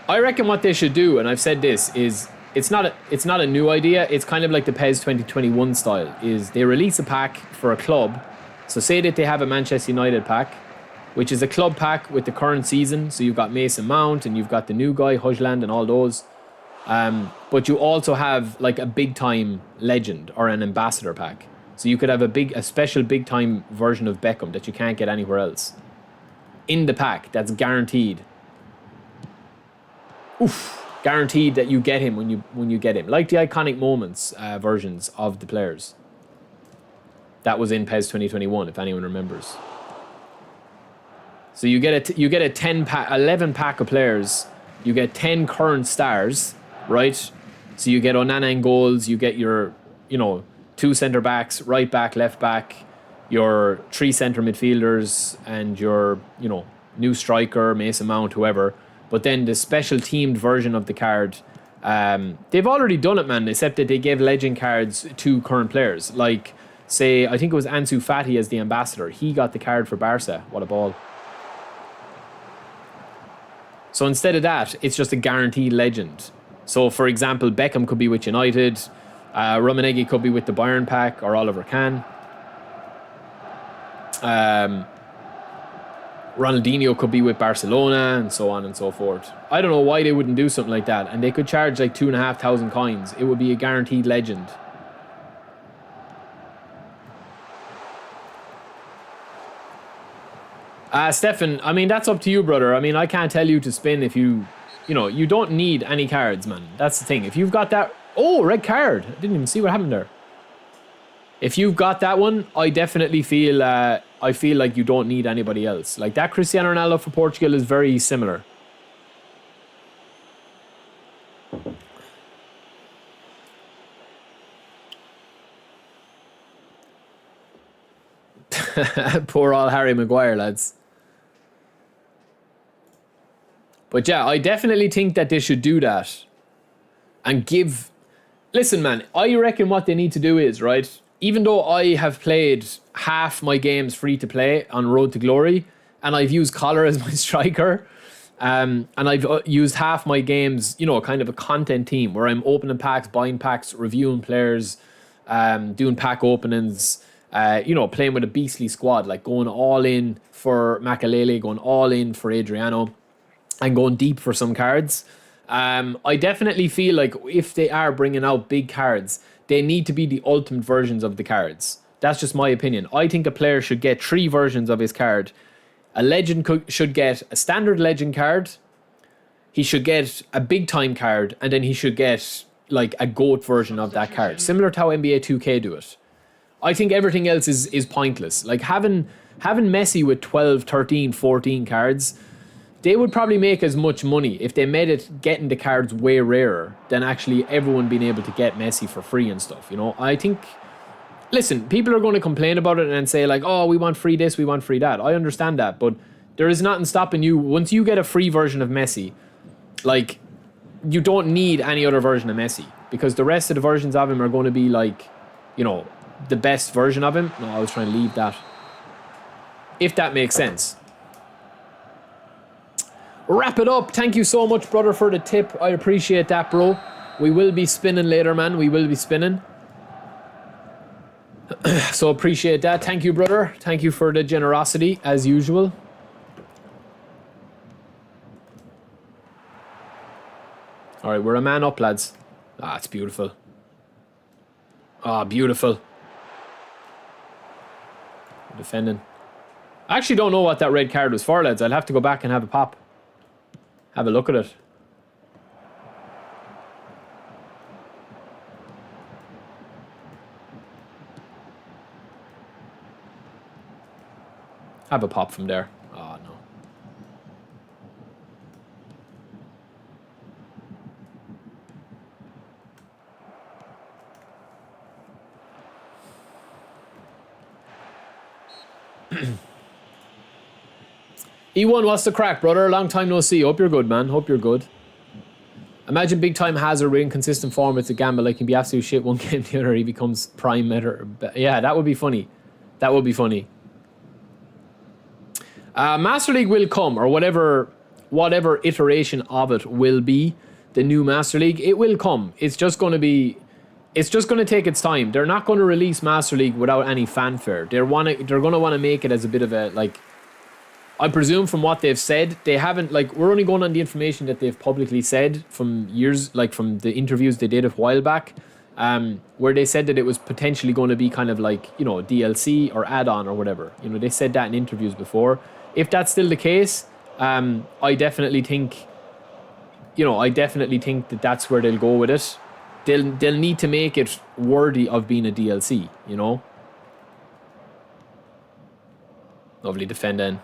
I reckon what they should do, and I've said this, is it's not a new idea. It's kind of like the PES 2021 style. Is they release a pack for a club. So say that they have a Manchester United pack, which is a club pack with the current season. So you've got Mason Mount and you've got the new guy, Hojland, and all those. But you also have like a big time legend or an ambassador pack. So you could have a special big time version of Beckham that you can't get anywhere else in the pack. That's guaranteed. Oof, guaranteed that you get him when you get him. Like the iconic moments versions of the players. That was in PES 2021, if anyone remembers. So you get a 11 pack of players. You get 10 current stars, right? So you get Onana in goals. You get your, 2 centre backs, right back, left back, your 3 centre midfielders, and your, new striker, Mason Mount, whoever. But then the special teamed version of the card, they've already done it, man, except that they gave legend cards to current players. Like, say, I think it was Ansu Fati as the ambassador. He got the card for Barca. What a ball. So instead of that, it's just a guaranteed legend. So, for example, Beckham could be with United, Rummenigge could be with the Bayern pack, or Oliver Kahn. Ronaldinho could be with Barcelona, and so on and so forth. I don't know why they wouldn't do something like that, and they could charge like 2,500 coins. It would be a guaranteed legend. Stefan, I mean, that's up to you, brother. I mean, I can't tell you to spin if you don't need any cards, man. That's the thing. If you've got that... Oh, red card. I didn't even see what happened there. If you've got that one, I definitely feel... I feel like you don't need anybody else. Like, that Cristiano Ronaldo for Portugal is very similar. Poor old Harry Maguire, lads. But yeah, I definitely think that they should do that. And give... Listen, man, I reckon what they need to do is, right, even though I have played half my games free to play on Road to Glory, and I've used Collar as my striker, and I've used half my games, kind of a content team where I'm opening packs, buying packs, reviewing players, doing pack openings, playing with a beastly squad, like going all in for Makalele, going all in for Adriano, and going deep for some cards. I definitely feel like if they are bringing out big cards, they need to be the ultimate versions of the cards. That's just my opinion. I think a player should get 3 versions of his card. A legend should get a standard legend card. He should get a big time card, and then he should get like a GOAT version of that card, similar to how NBA 2K do it. I think everything else is pointless. Like having Messi with 12, 13, 14 cards, they would probably make as much money if they made it getting the cards way rarer than actually everyone being able to get Messi for free and stuff. I think, listen, people are going to complain about it and say like, oh, we want free this, we want free that. I understand that, but there is nothing stopping you. Once you get a free version of Messi, like, you don't need any other version of Messi, because the rest of the versions of him are going to be like, the best version of him. No, I was trying to leave that. If that makes sense. Wrap it up. Thank you so much, brother, for the tip. I appreciate that, bro. We will be spinning later, man. We will be spinning. So appreciate that. Thank you, brother. Thank you for the generosity, as usual. All right, we're a man up, lads. Ah, it's beautiful. Ah, beautiful. Defending. I actually don't know what that red card was for, lads. I'll have to go back and have a pop. Have a look at it. Have a pop from there. Oh, no. E1, what's the crack, brother? Long time no see. Hope you're good, man. Hope you're good. Imagine big time Hazard with inconsistent form. It's a gamble. Like, can be absolute shit one game, the other he becomes prime meta. Yeah, that would be funny. That would be funny. Master League will come, or whatever iteration of it will be. The new Master League, it will come. It's just going to take its time. They're not going to release Master League without any fanfare. They're going to want to make it as a bit of a, like, I presume from what they've said, they haven't, like, we're only going on the information that they've publicly said from years, like from the interviews they did a while back, where they said that it was potentially going to be kind of like, DLC or add-on or whatever. They said that in interviews before. If that's still the case, I definitely think that that's where they'll go with it. They'll need to make it worthy of being a DLC, Lovely defending.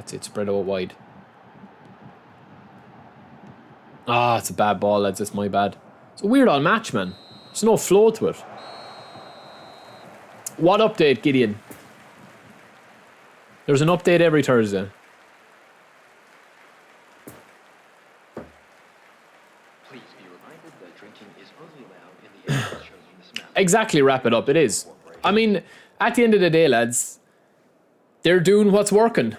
That's it. Spread out wide. Ah, it's a bad ball, lads. It's my bad. It's a weird old match, man. There's no flow to it. What update, Gideon? There's an update every Thursday. Please be reminded that drinking is only allowed in the areas shown on this map. Exactly, wrap it up. It is. I mean, at the end of the day, lads, they're doing what's working.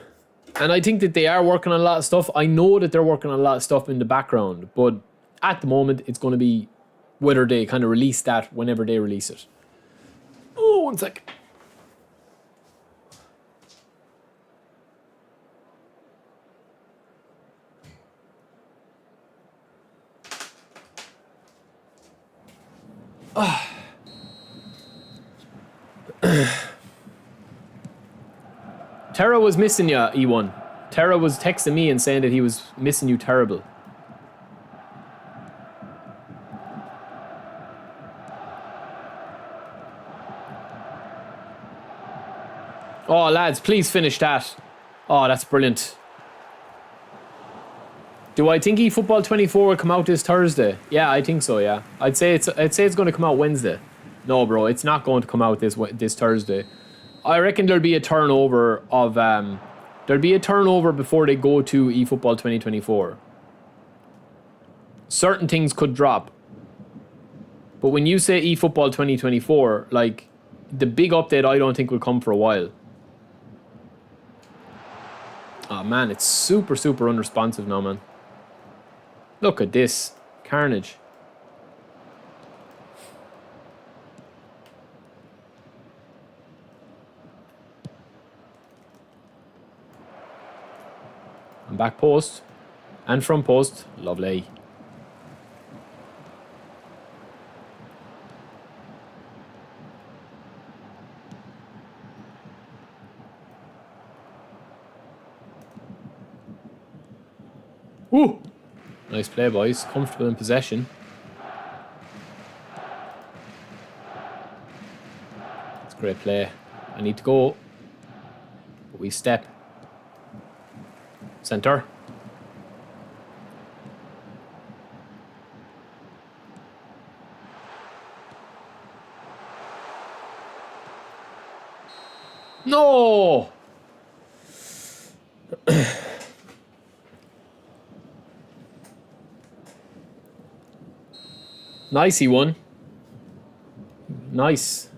And I think that they are working on a lot of stuff. I know that they're working on a lot of stuff in the background. But at the moment, it's going to be whether they kind of release that whenever they release it. Oh, 1 sec. Terra was missing you, E1. Terra was texting me and saying that he was missing you terrible. Oh, lads, please finish that. Oh, that's brilliant. Do I think eFootball 24 will come out this Thursday? Yeah, I think so, yeah. I'd say it's going to come out Wednesday. No, bro, it's not going to come out this Thursday. I reckon there'll be a turnover of before they go to eFootball 2024. Certain things could drop. But when you say eFootball 2024, like, the big update I don't think will come for a while. Oh man, it's super, super unresponsive now, man. Look at this. Carnage. And back post. And front post. Lovely. Woo! Nice play, boys. Comfortable in possession. It's great play. I need to go. But we step. Centre. No! Nice, he won. Nice.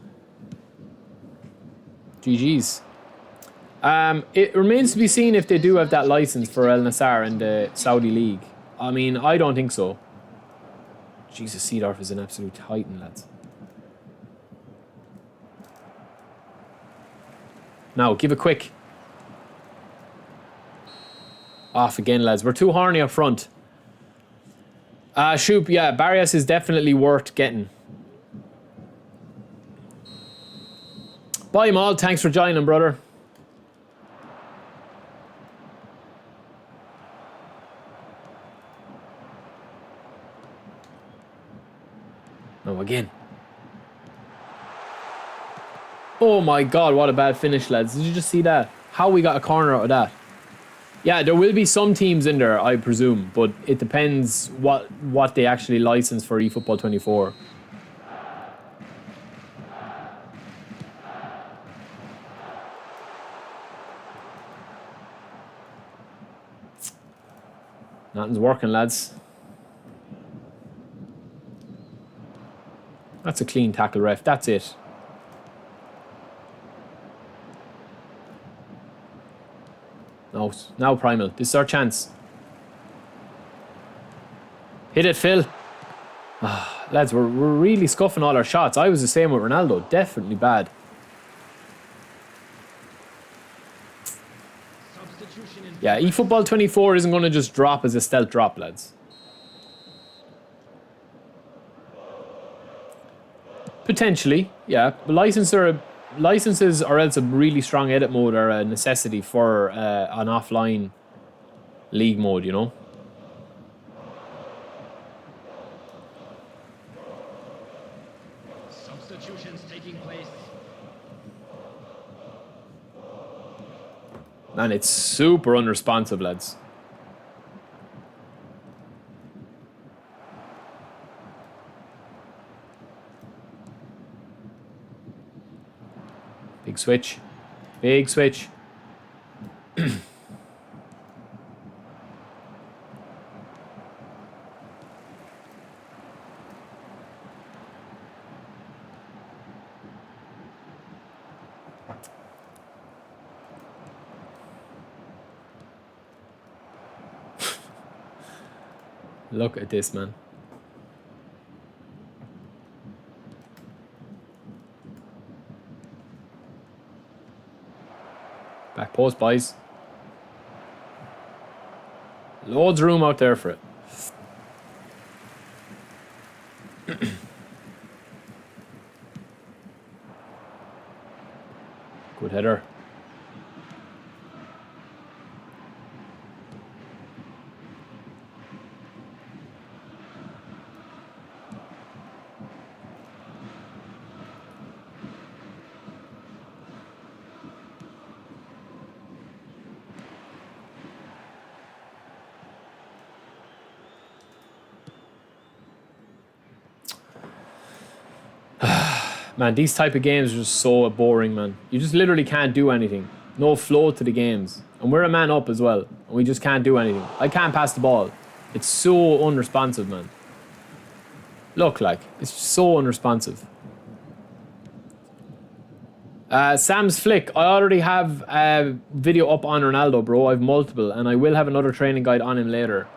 GG's. It remains to be seen if they do have that license for El Nassr in the Saudi League. I mean, I don't think so. Jesus, Seedorf is an absolute titan, lads. Now, give it quick. Off again, lads. We're too horny up front. Shoop, yeah, Barrios is definitely worth getting. Bye, Maul. Thanks for joining, brother. No, again. Oh my god, what a bad finish, lads. Did you just see that? How we got a corner out of that? Yeah, there will be some teams in there, I presume, but it depends what they actually license for eFootball 24. Nothing's working, lads. That's a clean tackle, ref. That's it. No, now Primal. This is our chance. Hit it, Phil. Lads, we're really scuffing all our shots. I was the same with Ronaldo. Definitely bad. Yeah, eFootball 24 isn't going to just drop as a stealth drop, lads. Potentially, yeah. Licenses or else a really strong edit mode are a necessity for an offline league mode, you know? Substitutions taking place. Man, it's super unresponsive, lads. Big switch. Big switch. Look at this, man. Back post, boys. Loads of room out there for it. Good header. Man, these type of games are just so boring, man. You just literally can't do anything. No flow to the games. And we're a man up as well. And we just can't do anything. I can't pass the ball. It's so unresponsive, man. Look, like, it's so unresponsive. Sam's Flick. I already have a video up on Ronaldo, bro. I've multiple. And I will have another training guide on him later.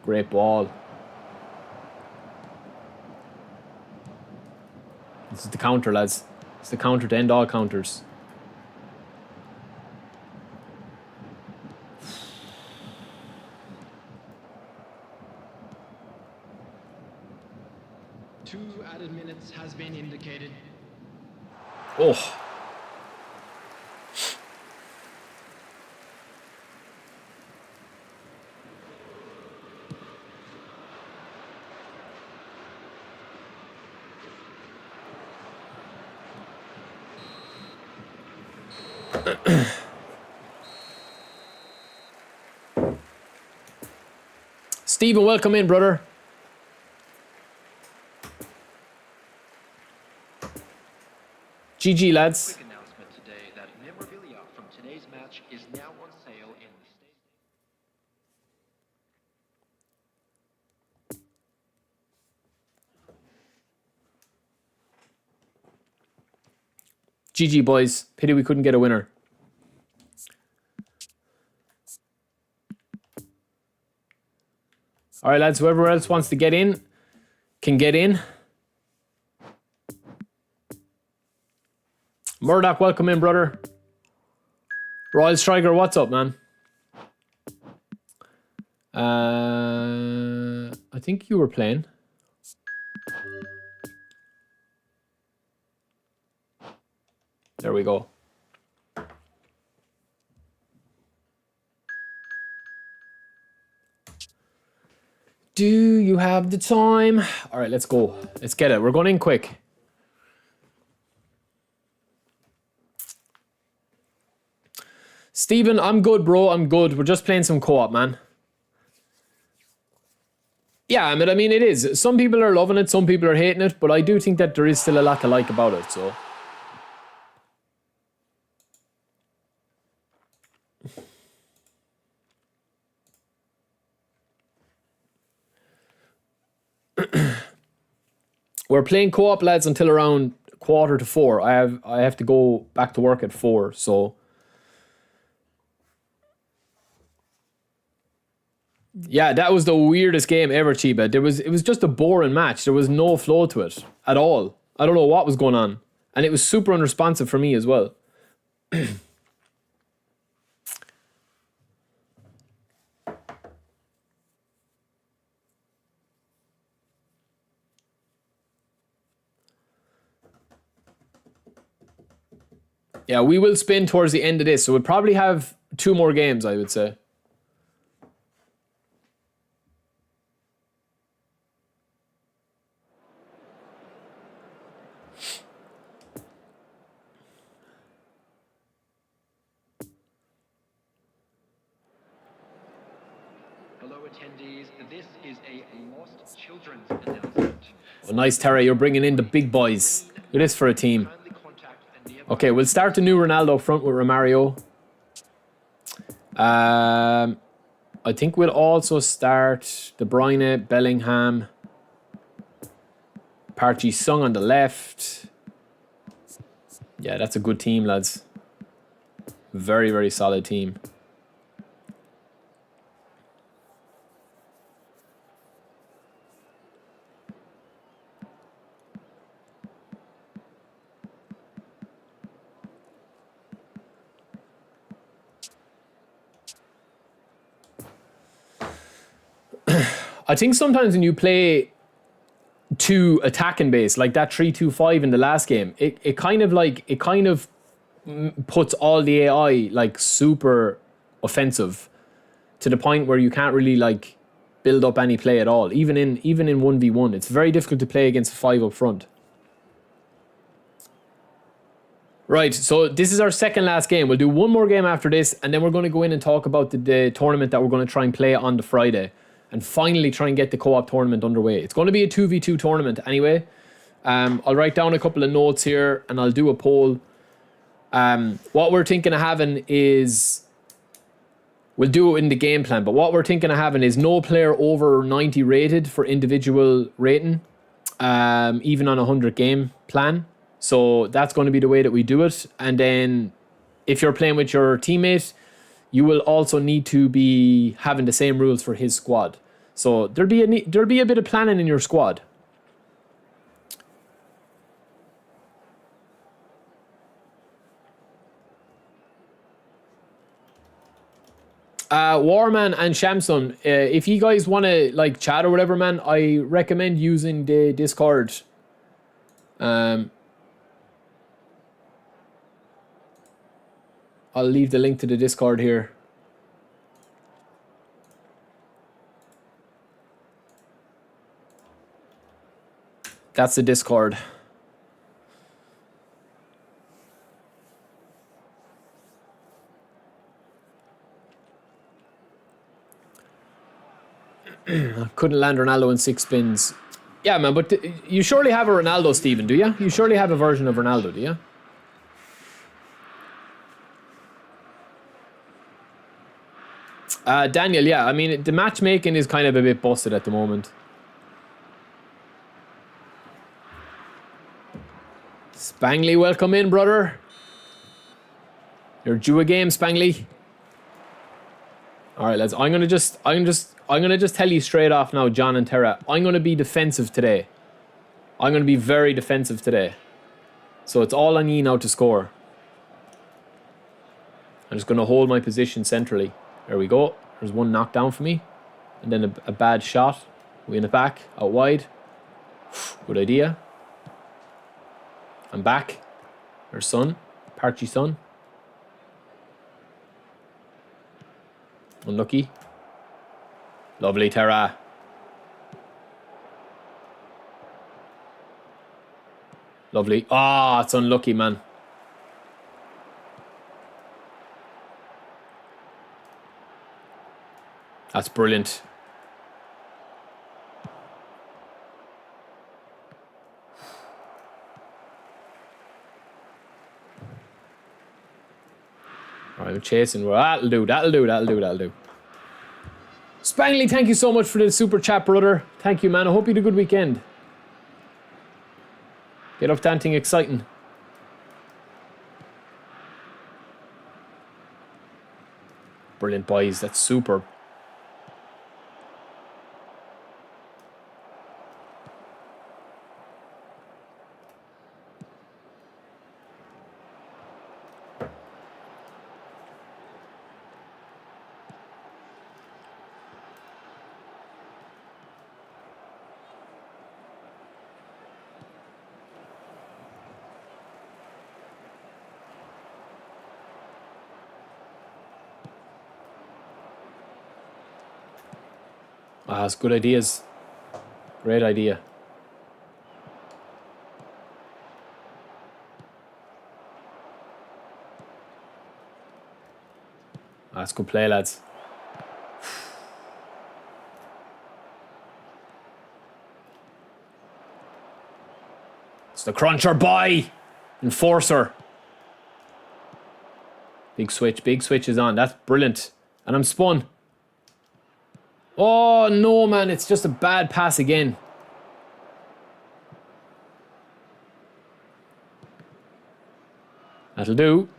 Great ball. This is the counter, lads. It's the counter to end all counters. Two added minutes has been indicated. Oh. Stephen, welcome in, brother. GG, lads. Quick announcement today that memorabilia from today's match is now on sale in the GG, boys. Pity we couldn't get a winner. All right, lads. Whoever else wants to get in can get in. Murdoch, welcome in, brother. Royal Striker, what's up, man? I think you were playing. There we go. Do you have the time? All right, let's go. Let's get it. We're going in quick. Steven, I'm good, bro. I'm good. We're just playing some co-op, man. Yeah, I mean, it is. Some people are loving it, some people are hating it, but I do think that there is still a lot to like about it, so. We're playing co-op, lads, until around 3:45. I have to go back to work at 4, so. Yeah, that was the weirdest game ever, Chiba. It was just a boring match. There was no flow to it at all. I don't know what was going on. And it was super unresponsive for me as well. Yeah, we will spin towards the end of this, so we'll probably have 2 more games, I would say. attendees, this is a lost children's announcement. Oh, nice, Terry. You're bringing in the big boys. Look at this for a team. Kindly contact a nearby Okay, we'll start the new Ronaldo up front with Romario. I think we'll also start De Bruyne, Bellingham, Park Ji-sung on the left. Yeah, that's a good team, lads. Very, very solid team. I think sometimes when you play too attacking base, like that 3-2-5 in the last game, it kind of puts all the AI like super offensive to the point where you can't really like build up any play at all. Even in 1v1, it's very difficult to play against a 5 up front. Right, so this is our second last game. We'll do one more game after this, and then we're going to go in and talk about the tournament that we're going to try and play on the Friday, and finally try and get the co-op tournament underway. It's going to be a 2v2 tournament anyway. I'll write down a couple of notes here, and I'll do a poll. What we're thinking of having is, we'll do it in the game plan, but what we're thinking of having is no player over 90 rated for individual rating, even on a 100 game plan. So that's going to be the way that we do it. And then if you're playing with your teammate, you will also need to be having the same rules for his squad. So there'll be a bit of planning in your squad. Warman and Shamsun, if you guys want to like chat or whatever, man, I recommend using the Discord. I'll leave the link to the Discord here. That's the Discord. I couldn't land Ronaldo in 6 spins. Yeah, man, but you surely have a Ronaldo, Steven, do you? You surely have a version of Ronaldo, do you? Daniel, yeah, I mean, the matchmaking is kind of a bit busted at the moment. Spangley, welcome in, brother. You're due a game, Spangley. All right, lads. I'm gonna just tell you straight off now, John and Tara. I'm gonna be defensive today. I'm gonna be very defensive today. So it's all on you now to score. I'm just gonna hold my position centrally. There we go. There's one knockdown for me. And then a bad shot. We in the back, out wide. Good idea. I'm back. There's Son. Park Ji-sung. Unlucky. Lovely, Tara. Lovely. Ah, it's unlucky, man. That's brilliant. All right, we're chasing. That'll do. Spangley, thank you so much for the super chat, brother. Thank you, man. I hope you had a good weekend. Get up to anything exciting. Brilliant, boys. That's super. Ah, it's good ideas. Great idea. That's good play, lads. It's the cruncher boy. Enforcer. Big switch is on. That's brilliant. And I'm spun. Oh, no, man. It's just a bad pass again. That'll do.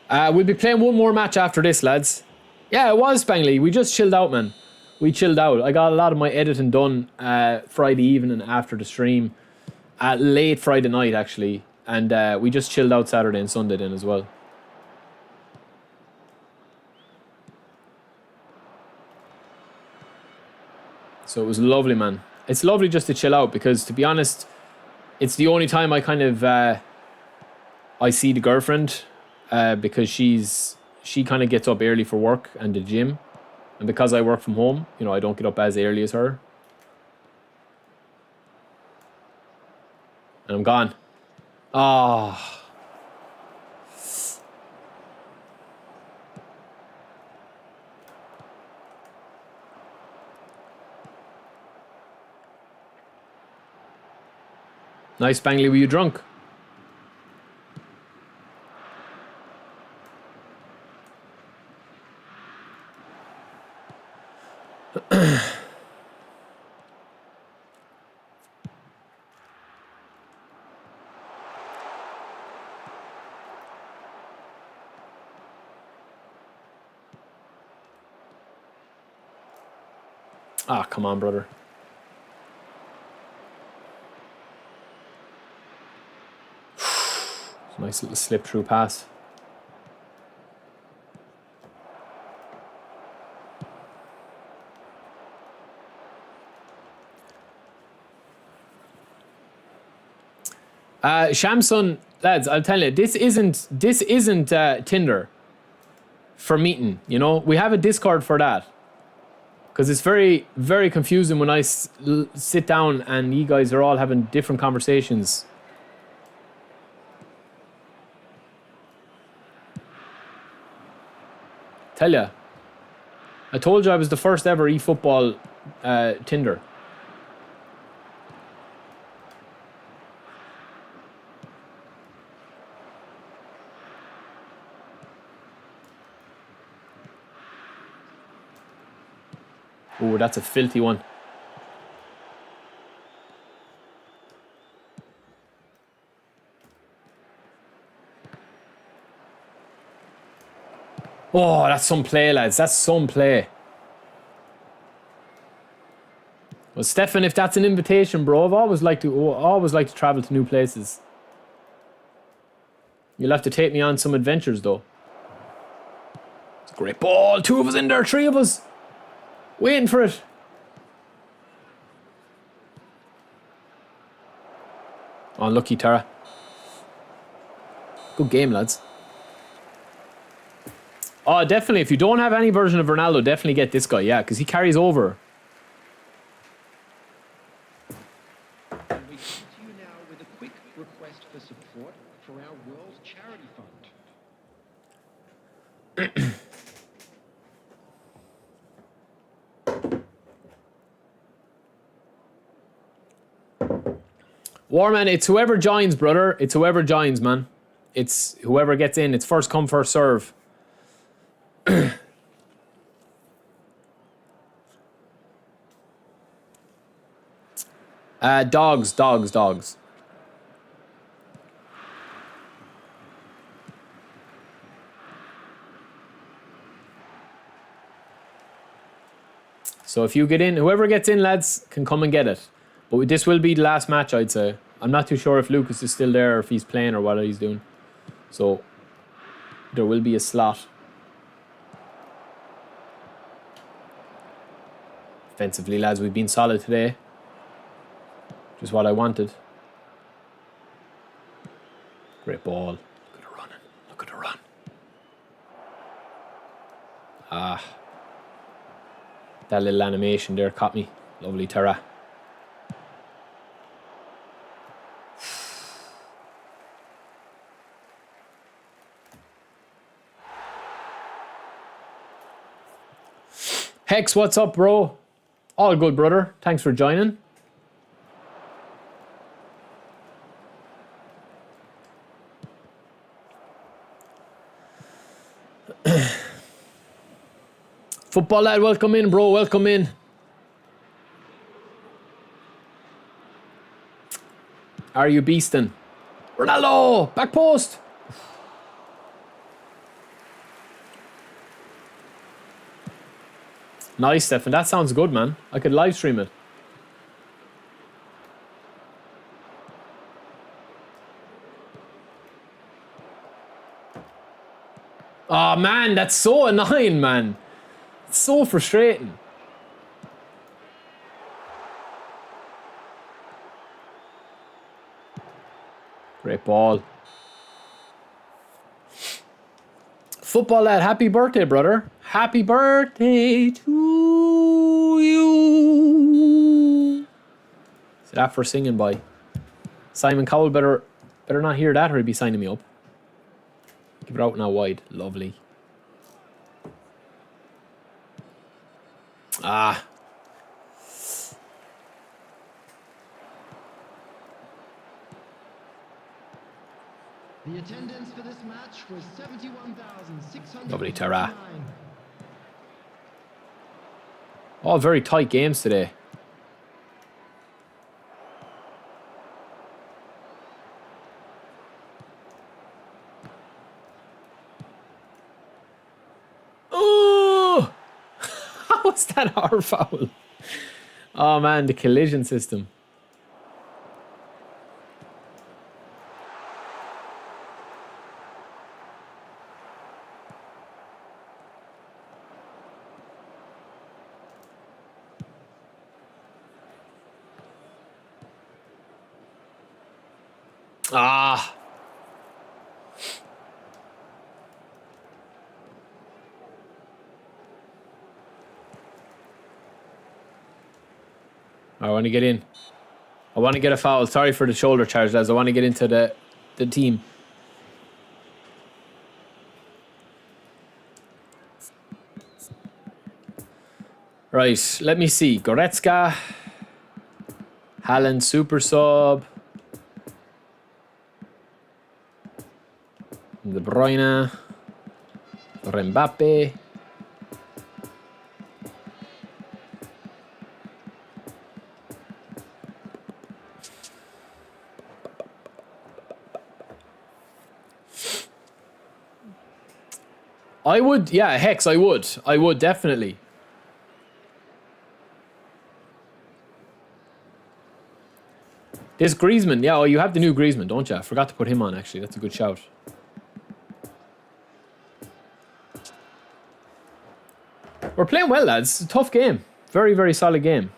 We'll be playing one more match after this, lads. Yeah, it was Spangly. We just chilled out, man. We chilled out. I got a lot of my editing done Friday evening after the stream. Late Friday night, actually. And we just chilled out Saturday and Sunday then as well. So it was lovely, man. It's lovely just to chill out because, to be honest, it's the only time I kind of I see the girlfriend because she kind of gets up early for work and the gym, and because I work from home, you know, I don't get up as early as her. And I'm gone. Ah. Nice, Bangley. Were you drunk? Ah, come on, brother. Nice little slip through pass. Shamsun, lads, I'll tell you, this isn't Tinder for meeting. You know, we have a Discord for that because it's very, very confusing when I sit down and you guys are all having different conversations. Tell ya, I told you I was the first ever eFootball Tinder. Oh, that's a filthy one. Oh, that's some play, lads. That's some play. Well, Stefan, if that's an invitation, bro, I've always liked to travel to new places. You'll have to take me on some adventures, though. It's a great ball. 2 of us in there, 3 of us. Waiting for it. Oh, lucky Tara. Good game, lads. Oh, definitely. If you don't have any version of Ronaldo, definitely get this guy. Yeah, because he carries over. We come to you now with a quick request for support for our World Charity Fund. Warman, it's whoever joins, brother. It's whoever joins, man. It's whoever gets in. It's first come, first serve. Dogs. So if you get in, whoever gets in, lads, can come and get it. But this will be the last match, I'd say. I'm not too sure if Lucas is still there or if he's playing or what he's doing. So there will be a slot. Offensively, lads, we've been solid today. Just what I wanted. Great ball. Look at her running. Look at her run. Ah. That little animation there caught me. Lovely, Tara. Hex, what's up, bro? All good, brother. Thanks for joining. Football lad, welcome in, bro. Welcome in. Are you beasting? Ronaldo! Back post! Nice, Stefan. That sounds good, man. I could live stream it. Oh, man. That's so annoying, man. It's so frustrating. Great ball. Football lad, happy birthday, brother. Happy birthday to you. Is that for singing by? Simon Cowell better not hear that or he'd be signing me up. Give it out now wide. Lovely. Ah. The attendance for this match was 71,600. Lovely, Tara. All very tight games today. Oh! How is that our foul? Oh man, the collision system. Ah. I want to get in. I want to get a foul. Sorry for the shoulder charge, lads. I want to get into the team. Right, let me see. Goretzka. Haaland super sub. De Bruyne. Mbappe. I would, yeah, Hex, I would. I would, definitely. This Griezmann, yeah, oh, you have the new Griezmann, don't you? I forgot to put him on, actually. That's a good shout. We're playing well, lads. It's a tough game. Very, very solid game.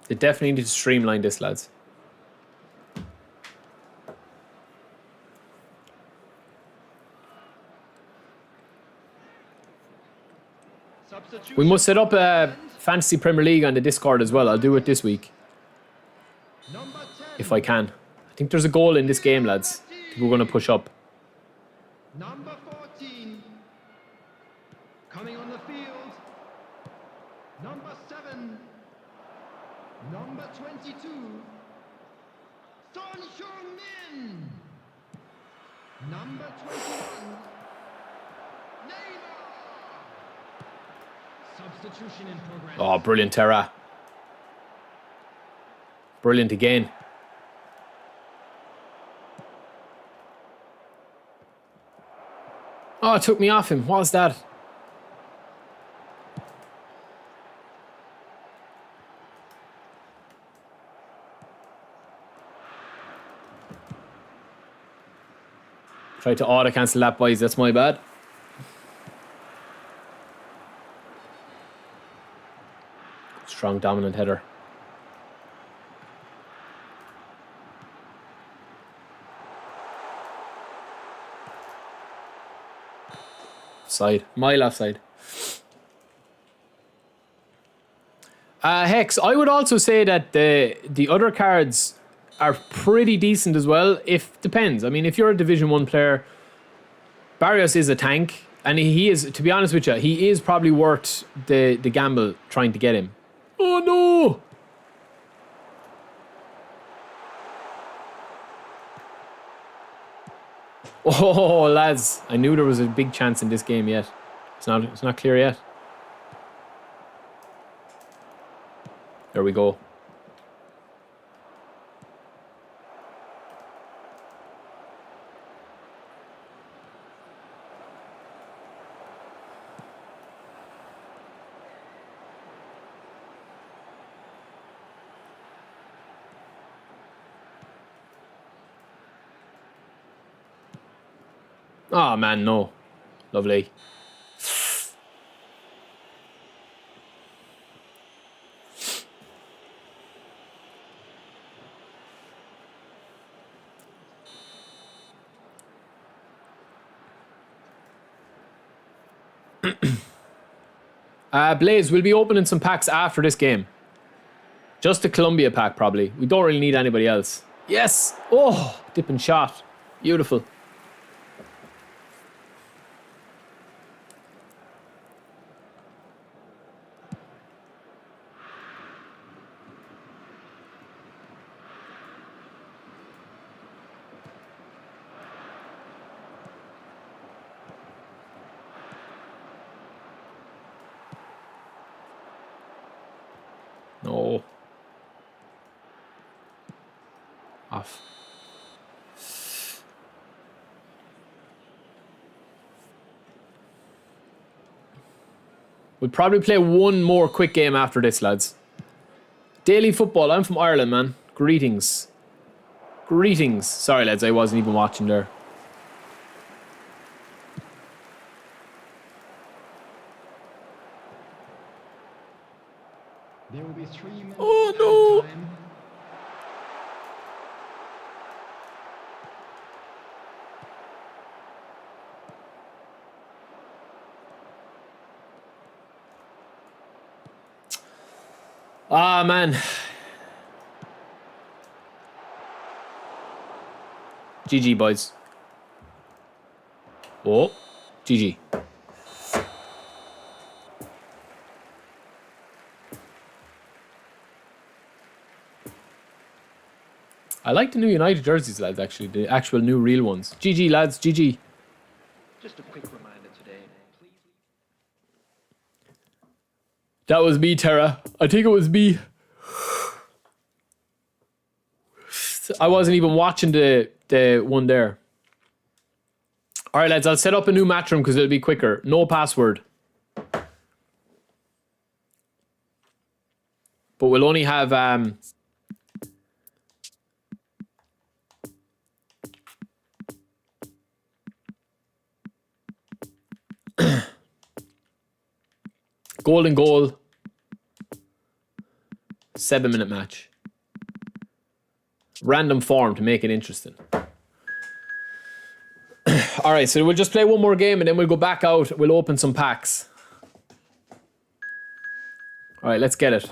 They definitely need to streamline this, lads. We must set up a Fantasy Premier League on the Discord as well. I'll do it this week. If I can. I think there's a goal in this game, lads. I think we're going to push up. Number 14. Coming on the field. Number 7. Number 22. Son Heung-min. Number 21. Neymar. Substitution in progress. Oh, brilliant, Terra. Brilliant again. Oh, it took me off him. What was that? Tried to auto cancel that, boys. That's my bad. Strong dominant header. Offside. Mile offside. Hex, I would also say that the other cards are pretty decent as well. If depends. I mean, if you're a Division 1 player, Barrios is a tank, and he is, to be honest with you, he is probably worth the gamble trying to get him. Oh no! Oh lads, I knew there was a big chance in this game yet. It's not clear yet. There we go. Oh man, no. Lovely. Blaze, we'll be opening some packs after this game. Just the Colombia pack, probably. We don't really need anybody else. Yes! Oh, dipping shot. Beautiful. No. Off. We'll probably play one more quick game after this, lads. Daily football. I'm from Ireland, man. Greetings. Greetings. Sorry, lads, I wasn't even watching there. There will be 3 minutes. Oh, no. Time. Ah, man. GG, boys. Oh, GG. I like the new United jerseys, lads, actually. The actual new real ones. GG, lads. GG. Just a quick reminder today, please. That was me, Tara. I think it was me. I wasn't even watching the one there. All right, lads, I'll set up a new match room because it'll be quicker. No password. But we'll only have... golden goal. 7-minute match. Random form to make it interesting. Alright, so we'll just play one more game and then we'll go back out. We'll open some packs. Alright, let's get it.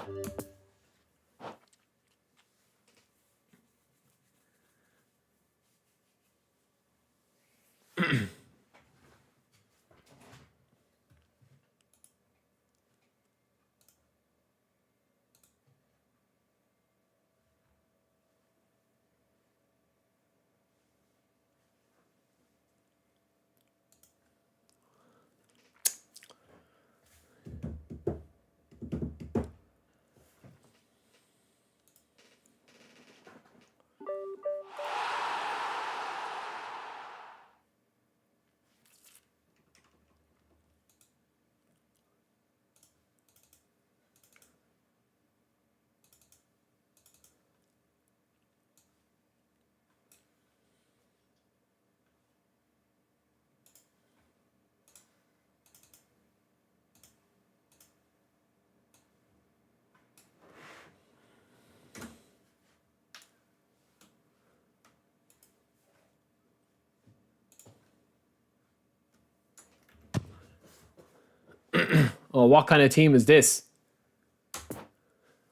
Oh, what kind of team is this?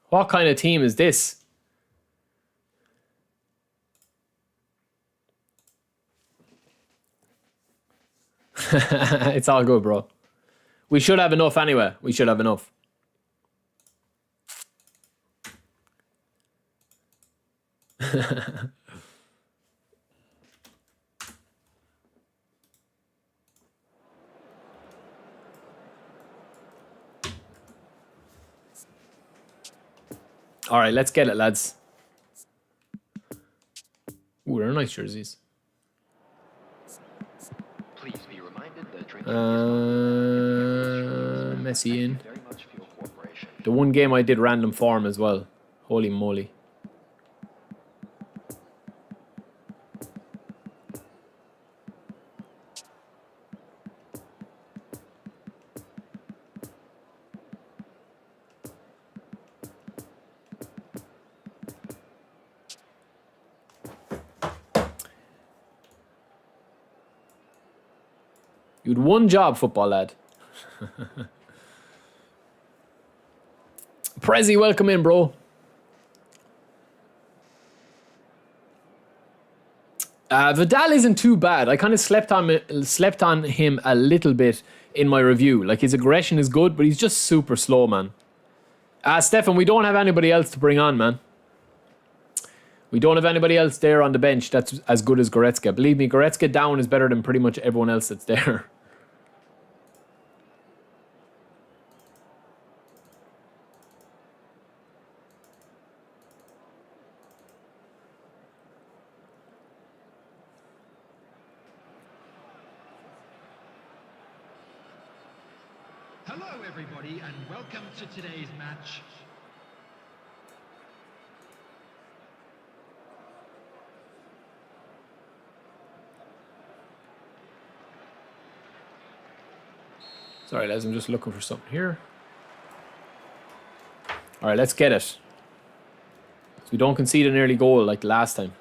What kind of team is this? It's all good, bro. We should have enough anyway. We should have enough. All right, let's get it, lads. Ooh, they're nice jerseys. Please be reminded that drinking is not Messi in. very much for your cooperation. The one game I did random form as well. Holy moly. You had one job, football lad. Prezi, welcome in, bro. Vidal isn't too bad. I kind of slept on him a little bit in my review. Like, his aggression is good, but he's just super slow, man. Stefan, we don't have anybody else to bring on, man. We don't have anybody else there on the bench that's as good as Goretzka. Believe me, Goretzka down is better than pretty much everyone else that's there. Hello, everybody, and welcome to today's match. Sorry, lads, I'm just looking for something here. All right, let's get it. So we don't concede an early goal like last time.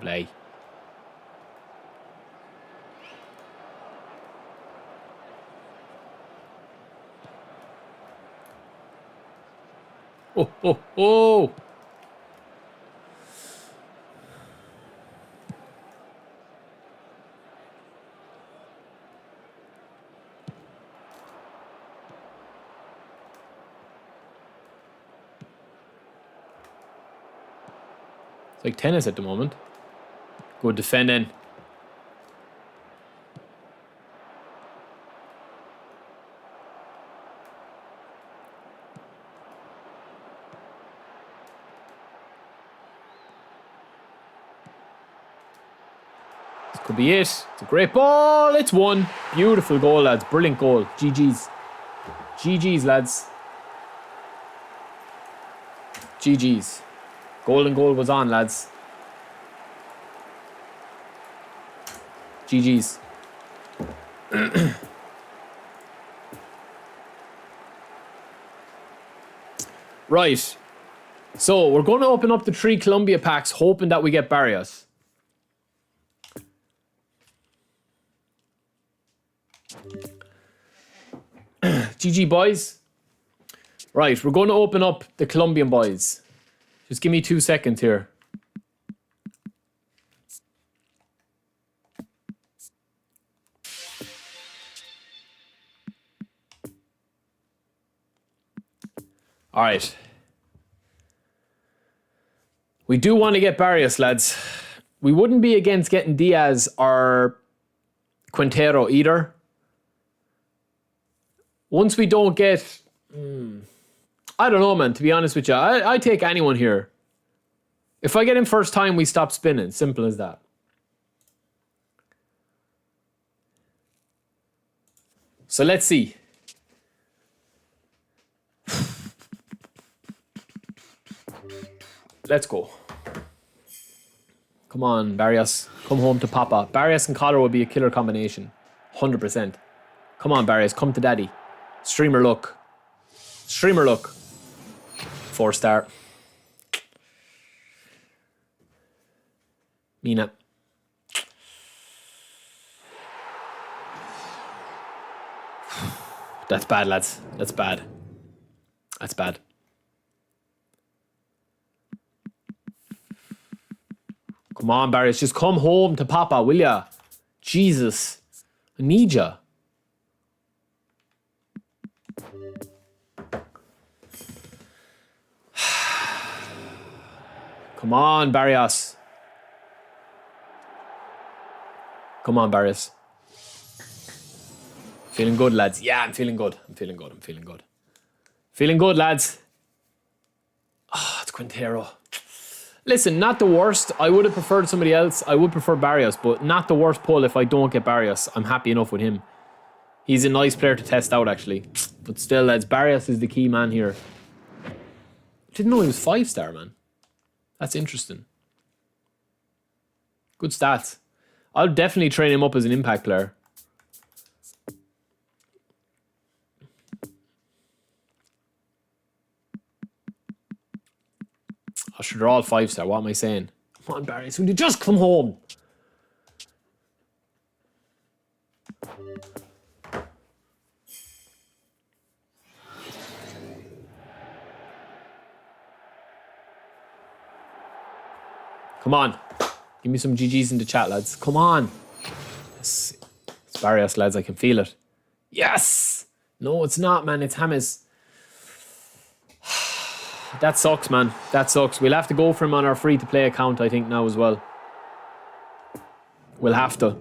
Play. Oh, oh, oh! It's like tennis at the moment. Good defending. This could be it. It's a great ball. It's one. Beautiful goal, lads. Brilliant goal. GG's. GG's, lads. GG's. Golden goal was on, lads. GG's. Right. So, we're going to open up the 3 Colombia packs, hoping that we get Barrios. GG, boys. Right, we're going to open up the Colombian boys. Just give me 2 seconds here. All right. We do want to get Barrios, lads. We wouldn't be against getting Diaz or Quintero either. Once we don't get... I don't know, man, to be honest with you. I take anyone here. If I get him first time, we stop spinning. Simple as that. So let's see. Let's go. Come on, Barrios. Come home to Papa. Barrios and Collar would be a killer combination. 100%. Come on, Barrios. Come to Daddy. Streamer look. Streamer look. 4-star. Mina. That's bad, lads. That's bad. That's bad. Come on, Barrios. Just come home to Papa, will ya? Jesus. I need ya. Come on, Barrios. Come on, Barrios. Feeling good, lads. Yeah, I'm feeling good. I'm feeling good. I'm feeling good. Feeling good, lads. Oh, it's Quintero. Listen, not the worst. I would have preferred somebody else. I would prefer Barrios, but not the worst pull if I don't get Barrios. I'm happy enough with him. He's a nice player to test out, actually. But still, lads, Barrios is the key man here. Didn't know he was 5-star, man. That's interesting. Good stats. I'll definitely train him up as an impact player. Oh, sure, they're all 5-star. What am I saying? Come on, Barry. Will you just come home? Come on. Give me some GGs in the chat, lads. Come on. It's Barrios, lads. I can feel it. Yes! No, it's not, man. It's James. That sucks, man. That sucks. We'll have to go for him on our free-to-play account, I think, now as well. We'll have to.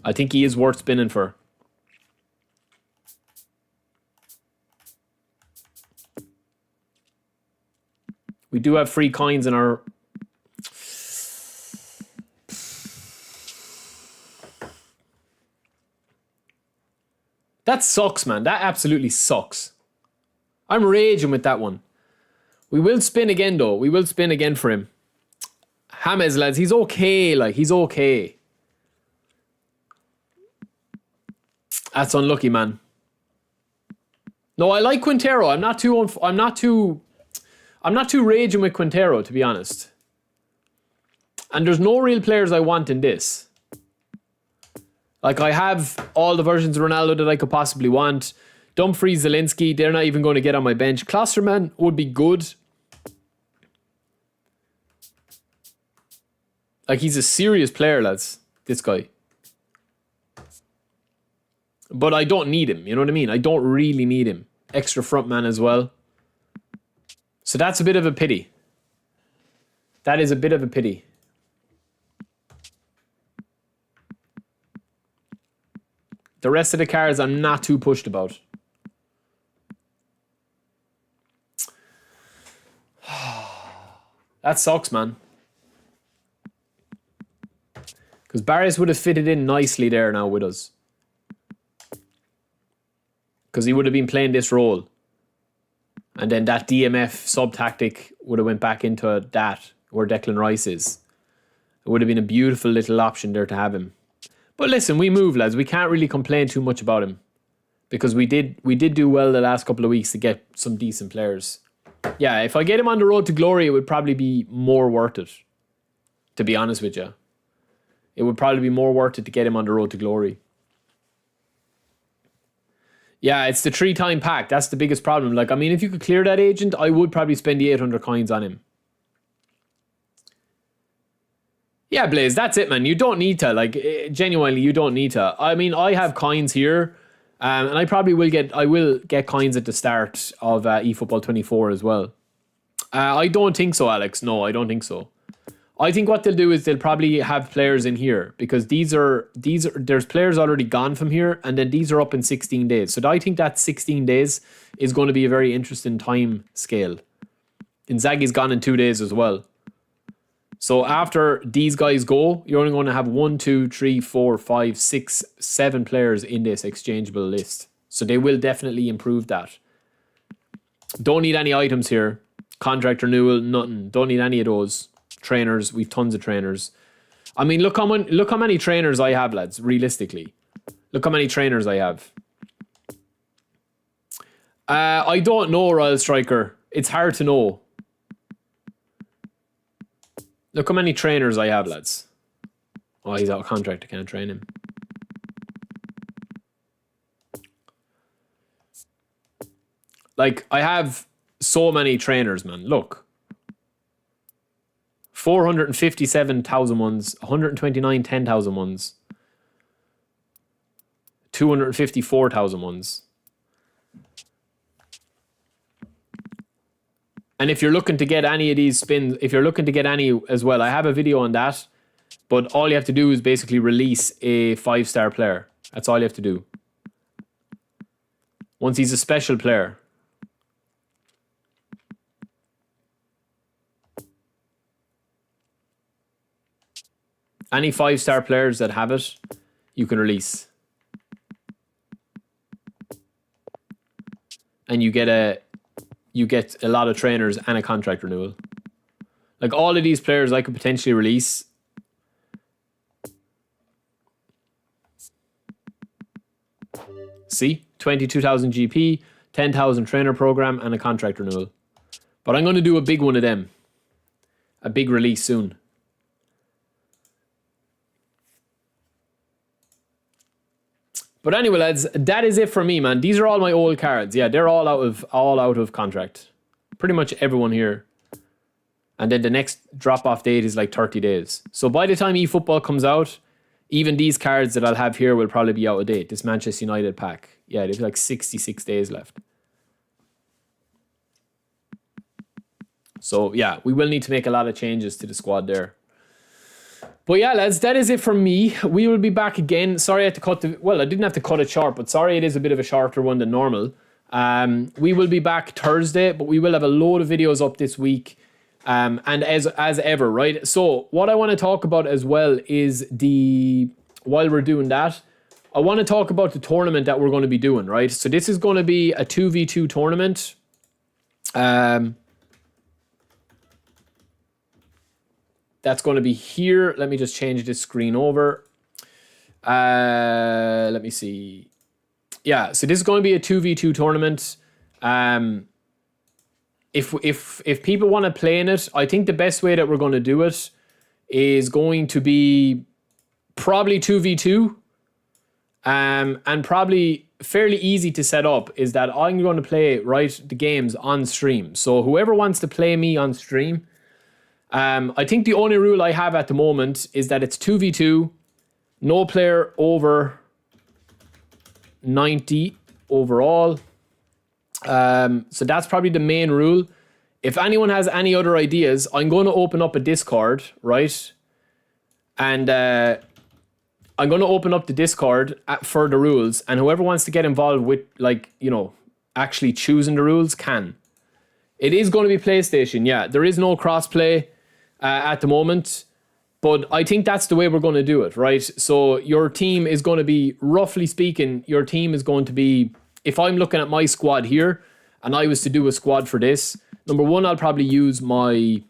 I think he is worth spinning for. We do have free coins in our... That sucks, man. That absolutely sucks. I'm raging with that one. We will spin again, though. We will spin again for him. James, lads, he's okay. Like, he's okay. That's unlucky, man. No, I like Quintero. I'm not too raging with Quintero, to be honest. And there's no real players I want in this. Like, I have all the versions of Ronaldo that I could possibly want. Dumfries, Zielinski, they're not even going to get on my bench. Klosterman would be good. Like, he's a serious player, lads. This guy. But I don't need him. You know what I mean? I don't really need him. Extra front man as well. So that's a bit of a pity. That is a bit of a pity. The rest of the cards I'm not too pushed about. That sucks, man. Because Barrios would have fitted in nicely there now with us. Because he would have been playing this role. And then that DMF sub-tactic would have went back into that, where Declan Rice is. It would have been a beautiful little option there to have him. But listen, we move, lads. We can't really complain too much about him. Because we did do well the last couple of weeks to get some decent players. Yeah, if I get him on the road to glory, it would probably be more worth it. To be honest with you. It would probably be more worth it to get him on the road to glory. Yeah, it's the 3-time pack. That's the biggest problem. Like, I mean, if you could clear that agent, I would probably spend the 800 coins on him. Yeah, Blaze, that's it, man. You don't need to. Like, genuinely, you don't need to. I mean, I have coins here. And I probably will get coins at the start of eFootball 24 as well. I don't think so, Alex. No, I don't think so. I think what they'll do is they'll probably have players in here because there's players already gone from here, and then these are up in 16 days. So I think that 16 days is going to be a very interesting time scale. Inzaghi's gone in 2 days as well. So after these guys go, you're only going to have 1, 2, 3, 4, 5, 6, 7 players in this exchangeable list. So they will definitely improve that. Don't need any items here. Contract renewal, nothing. Don't need any of those. Trainers, we've tons of trainers. I mean, look how many trainers I have, lads, realistically. Look how many trainers I have. I don't know, Royal Striker. It's hard to know. Look how many trainers I have, lads. Oh, he's out of contract. I can't train him. Like, I have so many trainers, man. Look. 457,000 ones, 129 10,000 ones, 254,000 ones. And if you're looking to get any of these spins, if you're looking to get any as well, I have a video on that. But all you have to do is basically release a 5-star player. That's all you have to do. Once he's a special player. Any 5-star players that have it, you can release. And you get a lot of trainers and a contract renewal. Like, all of these players I could potentially release. See? 22,000 GP, 10,000 trainer program, and a contract renewal. But I'm going to do a big one of them. A big release soon. But anyway, lads, that is it for me, man. These are all my old cards. Yeah, they're all out of contract. Pretty much everyone here. And then the next drop-off date is like 30 days. So by the time eFootball comes out, even these cards that I'll have here will probably be out of date. This Manchester United pack. Yeah, there's like 66 days left. So yeah, we will need to make a lot of changes to the squad there. But yeah, lads, that is it from me. We will be back again. Sorry I had to cut I didn't have to cut it short, but sorry it is a bit of a shorter one than normal. We will be back Thursday, but we will have a load of videos up this week. And as ever, right? So what I want to talk about as well is while we're doing that, I want to talk about the tournament that we're going to be doing, right? So this is going to be a 2v2 tournament. That's going to be here. Let me just change this screen over. Let me see. Yeah, so this is going to be a 2v2 tournament. If people want to play in it, I think the best way that we're going to do it is going to be probably 2v2. And probably fairly easy to set up is that I'm going to play, the games on stream. So whoever wants to play me on stream, I think the only rule I have at the moment is that it's 2v2, no player over 90 overall. So that's probably the main rule. If anyone has any other ideas, I'm going to open up a Discord, right? And I'm going to open up the Discord for the rules, and whoever wants to get involved with, actually choosing the rules can. It is going to be PlayStation, yeah. There is no crossplay at the moment, but I think that's the way we're going to do it, right? So your team is going to be, roughly speaking, if I'm looking at my squad here, and I was to do a squad for this, number one, I'll probably use my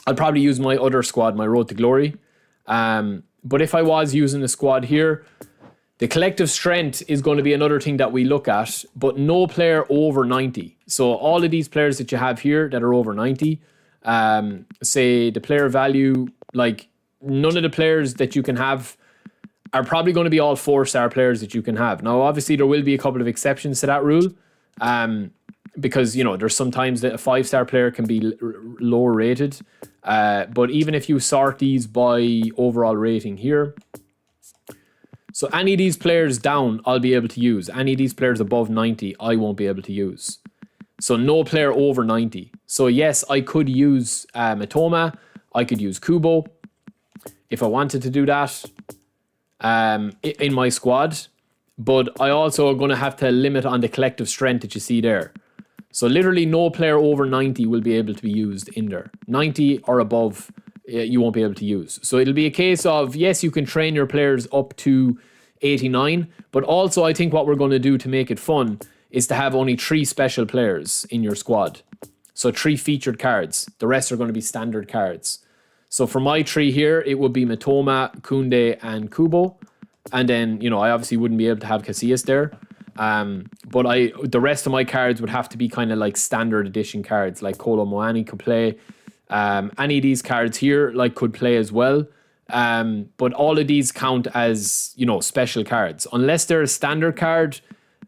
other squad, my Road to Glory. But if I was using a squad here, the collective strength is going to be another thing that we look at, but no player over 90. So all of these players that you have here that are over 90, say the player value, none of the players that you can have are probably going to be all 4-star players that you can have. Now, obviously, there will be a couple of exceptions to that rule, because, there's sometimes that a 5-star player can be lower rated. But even if you sort these by overall rating here, so any of these players down, I'll be able to use. Any of these players above 90, I won't be able to use. So no player over 90. So yes, I could use Matoma. I could use Kubo if I wanted to do that in my squad. But I also are going to have to limit on the collective strength that you see there. So literally no player over 90 will be able to be used in there. 90 or above, you won't be able to use. So it'll be a case of, yes, you can train your players up to 89, but also I think what we're going to do to make it fun is to have only 3 special players in your squad. So 3 featured cards. The rest are going to be standard cards. So for my 3 here, it would be Matoma, Koundé, and Kubo. And then, I obviously wouldn't be able to have Casillas there. But the rest of my cards would have to be kind of like standard edition cards, like Kolo Muani could play. Any of these cards here could play as well. But all of these count as, special cards. Unless they're a standard card,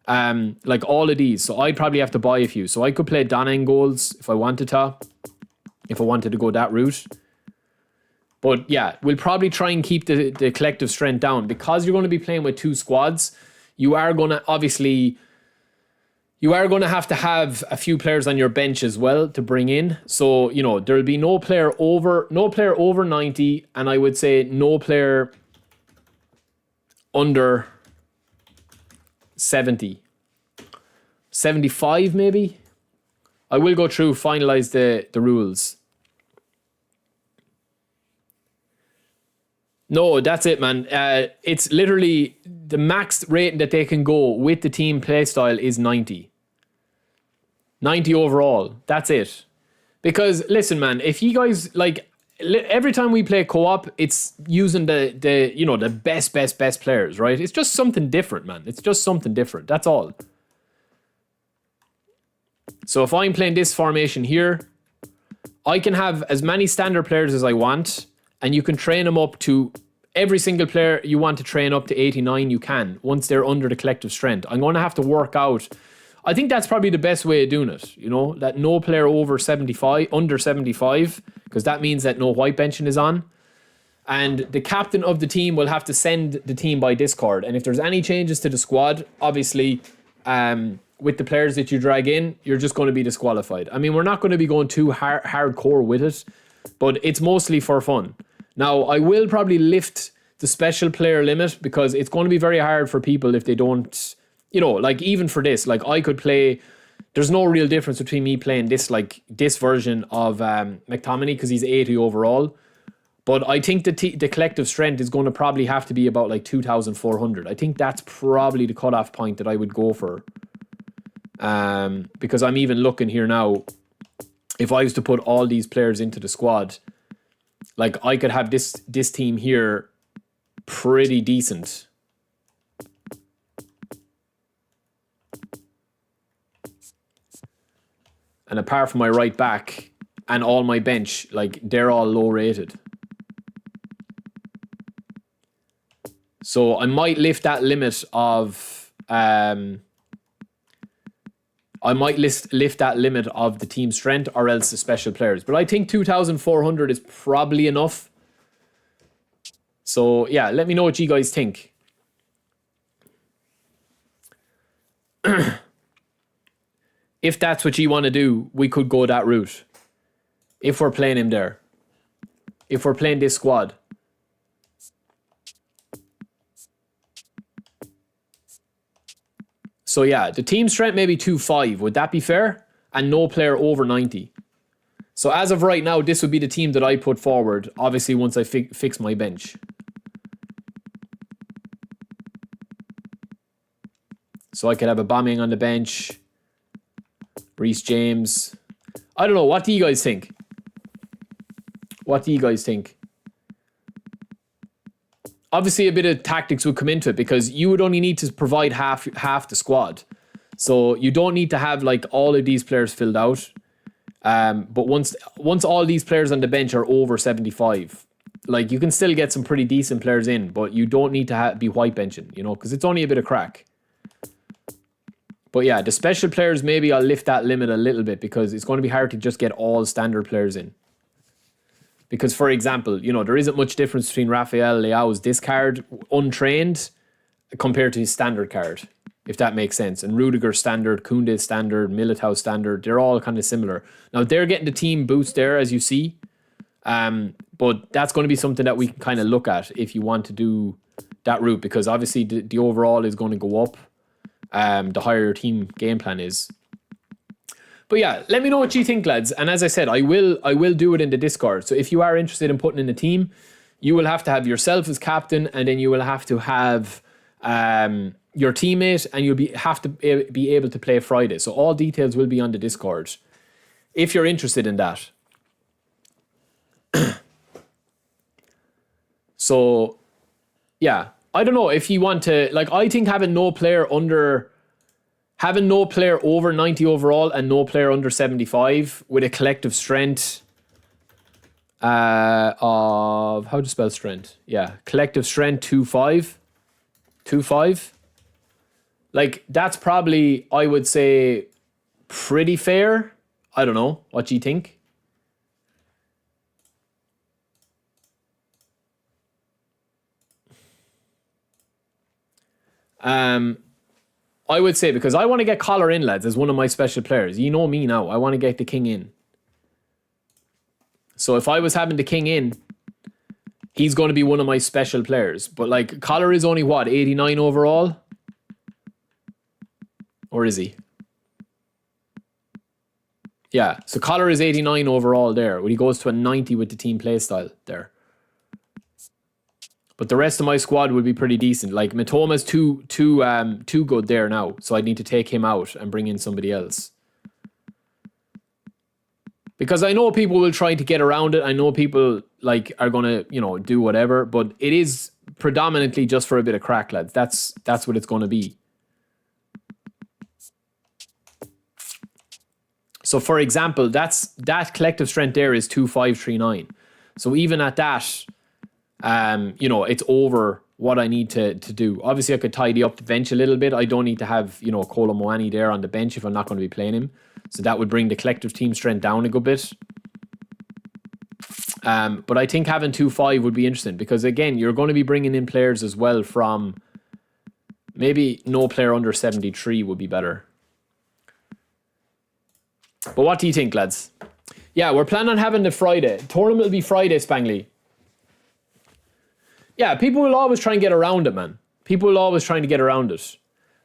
Like all of these. So I'd probably have to buy a few. So I could play Donang goals if I wanted to go that route. But yeah, we'll probably try and keep the collective strength down because you're going to be playing with 2 squads. You are going to have a few players on your bench as well to bring in. So, you know, there'll be no player over 90, and I would say no player under 70. 75 maybe. I will go through, finalize the rules. No, that's it, man. It's literally the max rating that they can go with the team playstyle is 90. 90 overall. That's it. Because listen, man, if you guys like every time we play co-op, it's using the best players, right? It's just something different, man. It's just something different. That's all. So if I'm playing this formation here, I can have as many standard players as I want. And you can train them up to every single player you want to train up to 89, you can, once they're under the collective strength. I'm going to have to work out. I think that's probably the best way of doing it, you know, that no player under 75, because that means that no white benching is on. And the captain of the team will have to send the team by Discord. And if there's any changes to the squad, obviously, with the players that you drag in, you're just going to be disqualified. I mean, we're not going to be going too hardcore with it, but it's mostly for fun. Now, I will probably lift the special player limit because it's going to be very hard for people if they don't, you know, like even for this, like I could play, there's no real difference between me playing this, like this version of McTominay because he's 80 overall. But I think the collective strength is going to probably have to be about like 2,400. I think that's probably the cutoff point that I would go for. Because I'm even looking here now, if I was to put all these players into the squad, like I could have this team here pretty decent. And apart from my right back and all my bench, like they're all low rated. So I might lift that limit of lift that limit of the team strength or else the special players. But I think 2,400 is probably enough. So yeah, let me know what you guys think. If that's what you want to do, we could go that route. If we're playing him there. If we're playing this squad. So yeah, the team strength maybe 2.5. Would that be fair? And no player over 90. So as of right now, this would be the team that I put forward. Obviously, once I fix my bench. So I could have a bombing on the bench. Reece James. I don't know. What do you guys think? What do you guys think? Obviously, a bit of tactics would come into it because you would only need to provide half the squad. So you don't need to have like all of these players filled out. But once all these players on the bench are over 75, like you can still get some pretty decent players in, but you don't need to be white benching, you know, because it's only a bit of crack. But yeah, the special players, maybe I'll lift that limit a little bit because it's going to be hard to just get all standard players in. Because, for example, you know, there isn't much difference between Rafael Leao's discard untrained compared to his standard card, if that makes sense. And Rudiger standard, Koundé standard, Militao standard, they're all kind of similar. Now, they're getting the team boost there, as you see. But that's going to be something that we can kind of look at if you want to do that route, because obviously the overall is going to go up. The higher your team game plan is. But yeah, let me know what you think, lads. And as I said, I will do it in the Discord. So if you are interested in putting in a team, you will have to have yourself as captain, and then you will have to have your teammate, and you'll have to be able to play Friday. So all details will be on the Discord if you're interested in that. So yeah, I don't know if you want to, like, I think having no player over 90 overall and no player under 75 with a collective strength of, how to spell strength? Yeah, collective strength 2.5. Like, that's probably, I would say, pretty fair. I don't know. What do you think? I would say, because I want to get Collar in, lads, as one of my special players. You know me now. I want to get the King in. So if I was having the King in, he's going to be one of my special players. But like, Collar is only what, 89 overall? Or is he? Yeah, so Collar is 89 overall there. When he goes to a 90 with the team play style there. But the rest of my squad would be pretty decent. Like, Mitoma's too good there now. So I'd need to take him out and bring in somebody else. Because I know people will try to get around it. I know people like are going to, you know, do whatever. But it is predominantly just for a bit of crack, lads. That's what it's going to be. So, for example, that collective strength there is 2539. So even at that, you know, it's over what I need to do. Obviously, I could tidy up the bench a little bit. I don't need to have, you know, Kolo Muani there on the bench if I'm not going to be playing him. So that would bring the collective team strength down a good bit. But I think having 2-5 would be interesting because, again, you're going to be bringing in players as well from maybe no player under 73 would be better. But what do you think, lads? Yeah, we're planning on having the Friday. Tournament will be Friday, Spangley. Yeah, people will always try and get around it, man. People will always try to get around it.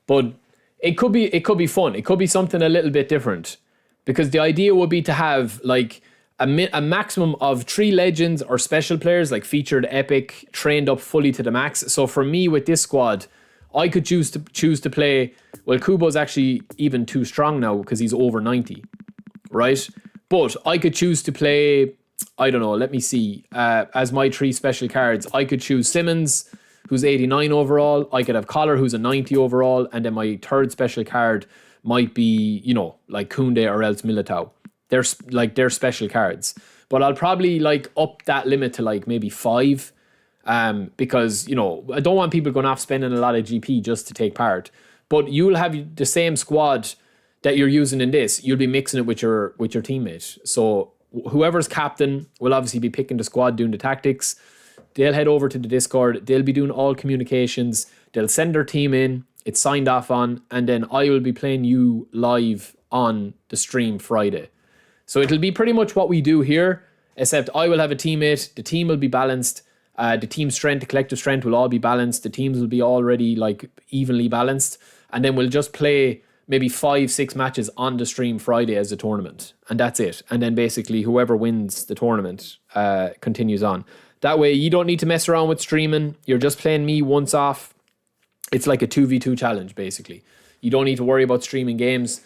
But it could be fun. It could be something a little bit different. Because the idea would be to have like a maximum of 3 legends or special players, like featured, epic, trained up fully to the max. So for me with this squad, I could choose to play. Well, Kubo's actually even too strong now because he's over 90, right? But I could choose to play, I don't know, let me see. As my 3 special cards, I could choose Simmons, who's 89 overall. I could have Collar, who's a 90 overall. And then my 3rd special card might be, you know, like Koundé or else Militao. They're special cards. But I'll probably like up that limit to like maybe 5. Because, you know, I don't want people going off spending a lot of GP just to take part. But you'll have the same squad that you're using in this. You'll be mixing it with your teammate. So whoever's captain will obviously be picking the squad, doing the tactics. They'll head over to the Discord. They'll be doing all communications. They'll send their team in. It's signed off on. And then I will be playing you live on the stream Friday. So it'll be pretty much what we do here, except I will have a teammate. The team will be balanced. The team strength, the collective strength will all be balanced. The teams will be already like evenly balanced. And then we'll just play maybe 5-6 matches on the stream Friday as a tournament. And that's it. And then basically whoever wins the tournament continues on. That way you don't need to mess around with streaming. You're just playing me once off. It's like a 2v2 challenge, basically. You don't need to worry about streaming games.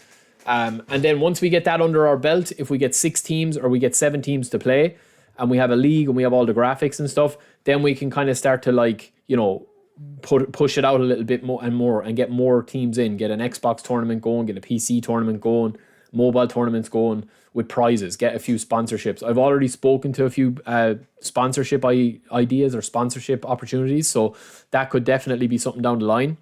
And then once we get that under our belt, if we get 6 teams or we get 7 teams to play, and we have a league and we have all the graphics and stuff, then we can kind of start to like, you know, push it out a little bit more and get more teams in, get an Xbox tournament going, get a PC tournament going, mobile tournaments going with prizes, get a few sponsorships. I've already spoken to a few sponsorship ideas or sponsorship opportunities, so that could definitely be something down the line.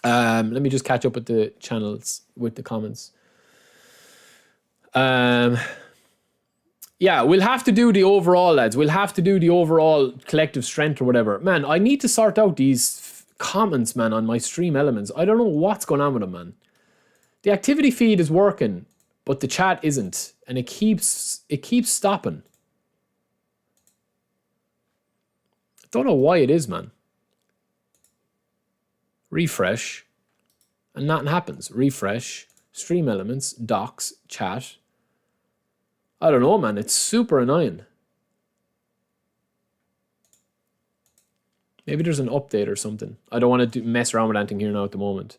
Let me just catch up with the channels, with the comments. Yeah, we'll have to do the overall, lads. We'll have to do the overall collective strength or whatever. Man, I need to sort out these comments, man, on my stream elements. I don't know what's going on with them, man. The activity feed is working, but the chat isn't. And it keeps stopping. I don't know why it is, man. Refresh. And nothing happens. Refresh. Stream elements. Docs. Chat. I don't know, man. It's super annoying. Maybe there's an update or something. I don't want to mess around with anything here now at the moment.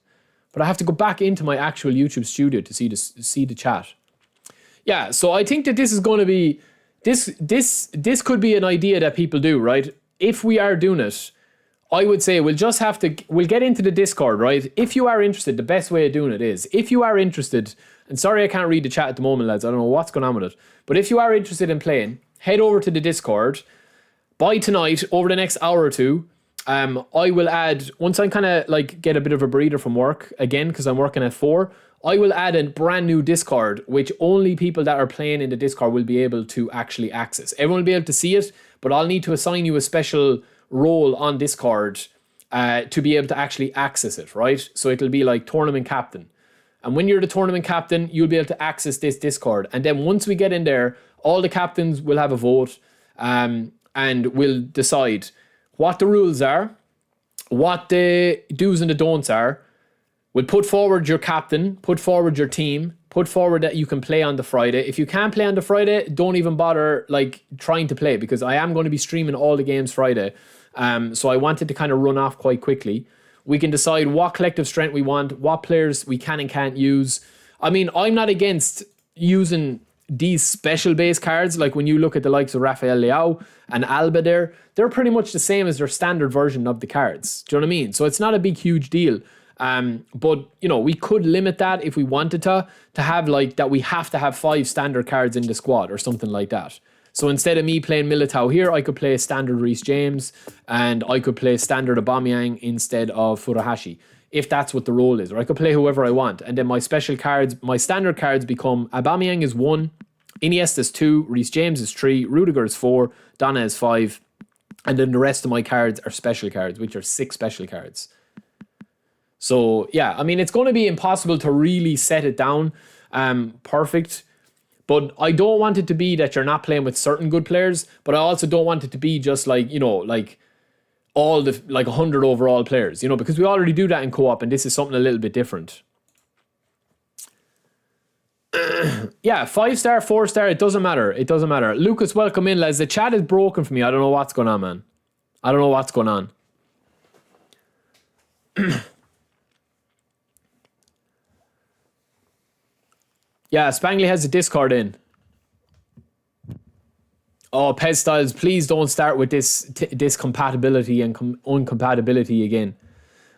But I have to go back into my actual YouTube studio to see the chat. Yeah, so I think that this is going to be... This could be an idea that people do, right? If we are doing it, I would say we'll just have to... We'll get into the Discord, right? If you are interested, the best way of doing it is... If you are interested... And sorry I can't read the chat at the moment, lads. I don't know what's going on with it. But if you are interested in playing, head over to the Discord. By tonight, over the next hour or two, I will add, once I kind of like get a bit of a breather from work again, because I'm working at 4, I will add a brand new Discord, which only people that are playing in the Discord will be able to actually access. Everyone will be able to see it, but I'll need to assign you a special role on Discord to be able to actually access it, right? So it'll be like tournament captain. And when you're the tournament captain, you'll be able to access this Discord. And then once we get in there, all the captains will have a vote and we'll decide what the rules are, what the do's and the don'ts are. We'll put forward your captain, put forward your team, put forward that you can play on the Friday. If you can't play on the Friday, don't even bother like trying to play, because I am going to be streaming all the games Friday. So I wanted to kind of run off quite quickly. We can decide what collective strength we want, what players we can and can't use. I mean, I'm not against using these special base cards. Like when you look at the likes of Rafael Leao and Alba there, they're pretty much the same as their standard version of the cards. Do you know what I mean? So it's not a big, huge deal. But, you know, we could limit that if we wanted to have like that we have to have 5 standard cards in the squad or something like that. So instead of me playing Militao here, I could play standard Reece James and I could play standard Aubameyang instead of Furuhashi, if that's what the role is. Or I could play whoever I want. And then my special cards, my standard cards become Aubameyang is 1, Iniesta is 2, Reece James is 3, Rudiger is 4, Donna is 5. And then the rest of my cards are special cards, which are 6 special cards. So, yeah, I mean, it's going to be impossible to really set it down perfect. But I don't want it to be that you're not playing with certain good players, but I also don't want it to be just like, you know, like all the, like 100 overall players, you know, because we already do that in co-op and this is something a little bit different. Yeah, 5-star, 4-star, it doesn't matter. It doesn't matter. Lucas, welcome in, lads. The chat is broken for me. I don't know what's going on, man. I don't know what's going on. Yeah, Spangley has the Discord in. Oh, Pez Styles, please don't start with this compatibility and uncompatibility again.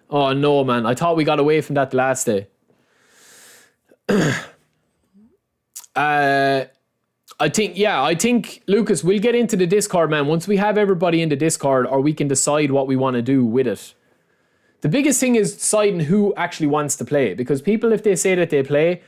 Oh, no, man. I thought we got away from that the last day. I think, Lucas, we'll get into the Discord, man. Once we have everybody in the Discord, or we can decide what we want to do with it. The biggest thing is deciding who actually wants to play. Because people, if they say that they play,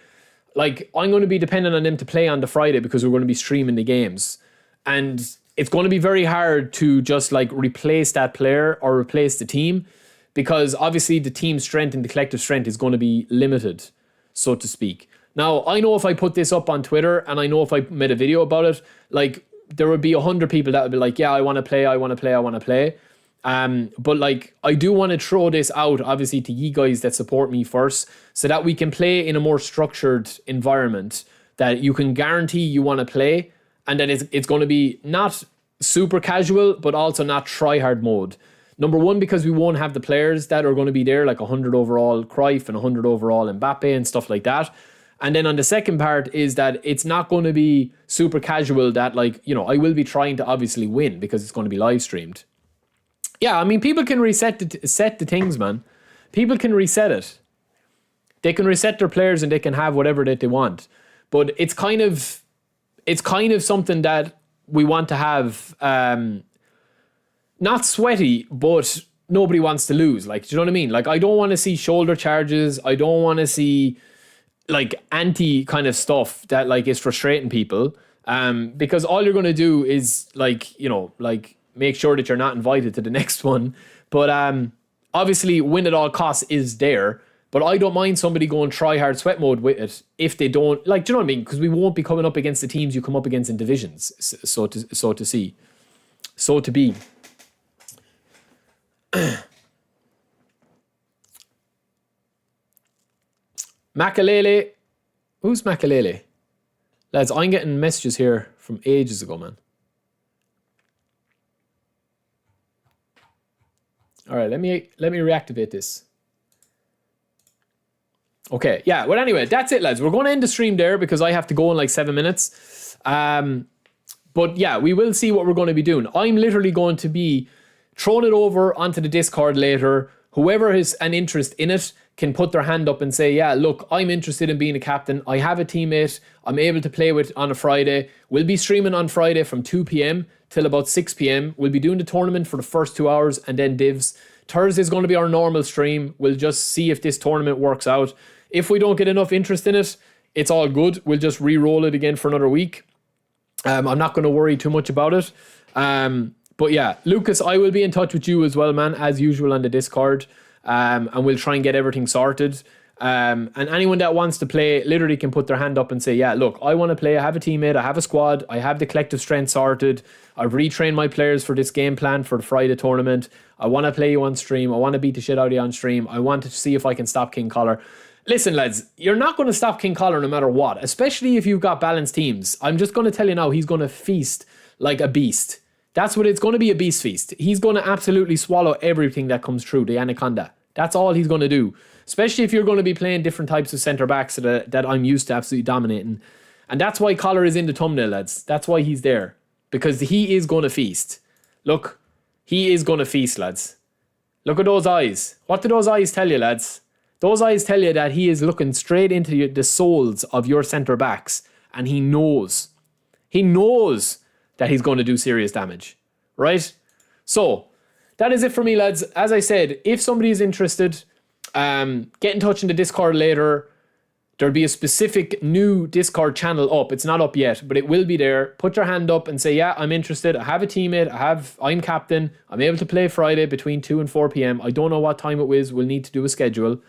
like, I'm going to be dependent on them to play on the Friday because we're going to be streaming the games. And it's going to be very hard to just, like, replace that player or replace the team, because obviously the team strength and the collective strength is going to be limited, so to speak. Now, I know if I put this up on Twitter and I know if I made a video about it, like, there would be 100 people that would be like, yeah, I want to play, I want to play, I want to play. But like, I do want to throw this out, obviously, to you guys that support me first, so that we can play in a more structured environment that you can guarantee you want to play, and that it's going to be not super casual, but also not try-hard mode. Number one, because we won't have the players that are going to be there, like 100 overall Cruyff and 100 overall Mbappe and stuff like that. And then on the second part is that it's not going to be super casual that, like, you know, I will be trying to obviously win because it's going to be live streamed. Yeah, I mean, people can set the things, man. People can reset it. They can reset their players and they can have whatever that they want. But it's kind of something that we want to have, not sweaty, but nobody wants to lose. Like, do you know what I mean? Like, I don't want to see shoulder charges. I don't want to see, like, anti kind of stuff that, like, is frustrating people. Because all you're going to do is, like, you know, like, make sure that you're not invited to the next one. But obviously, win at all costs is there. But I don't mind somebody going try hard sweat mode with it if they don't, like, do you know what I mean? Because we won't be coming up against the teams you come up against in divisions, so to be. Makalele. Who's Makalele? Lads, I'm getting messages here from ages ago, man. All right, let me reactivate this. Okay, yeah, well, anyway, that's it, lads. We're going to end the stream there because I have to go in like 7 minutes. But yeah, we will see what we're going to be doing. I'm literally going to be throwing it over onto the Discord later. Whoever has an interest in it can put their hand up and say, yeah, look, I'm interested in being a captain. I have a teammate I'm able to play with on a Friday. We'll be streaming on Friday from 2 p.m. till about 6 p.m. We'll be doing the tournament for the first 2 hours and then divs. Thursday is going to be our normal stream. We'll just see if this tournament works out. If we don't get enough interest in it, it's all good. We'll just re-roll it again for another week. I'm not going to worry too much about it. But yeah, Lucas, I will be in touch with you as well, man, as usual on the Discord. And we'll try and get everything sorted. And anyone that wants to play literally can put their hand up and say, yeah, look, I want to play. I have a teammate. I have a squad. I have the collective strength sorted. I've retrained my players for this game plan for the Friday tournament. I want to play you on stream. I want to beat the shit out of you on stream. I want to see if I can stop King Collar. Listen, lads, you're not going to stop King Collar no matter what, especially if you've got balanced teams. I'm just going to tell you now, he's going to feast like a beast. That's what it's going to be, a beast feast. He's going to absolutely swallow everything that comes through, the anaconda. That's all he's going to do. Especially if you're going to be playing different types of centre-backs that I'm used to absolutely dominating. And that's why Collar is in the thumbnail, lads. That's why he's there. Because he is going to feast. Look, he is going to feast, lads. Look at those eyes. What do those eyes tell you, lads? Those eyes tell you that he is looking straight into the souls of your centre-backs. And he knows. He knows that he's going to do serious damage. Right? So, that is it for me, lads. As I said, if somebody is interested, get in touch in the Discord later. There'll be a specific new Discord channel up. It's not up yet, but it will be there. Put your hand up and say, yeah, I'm interested. I have a teammate. I'm captain. I'm able to play Friday between 2 and 4 p.m. I don't know what time it is. We'll need to do a schedule.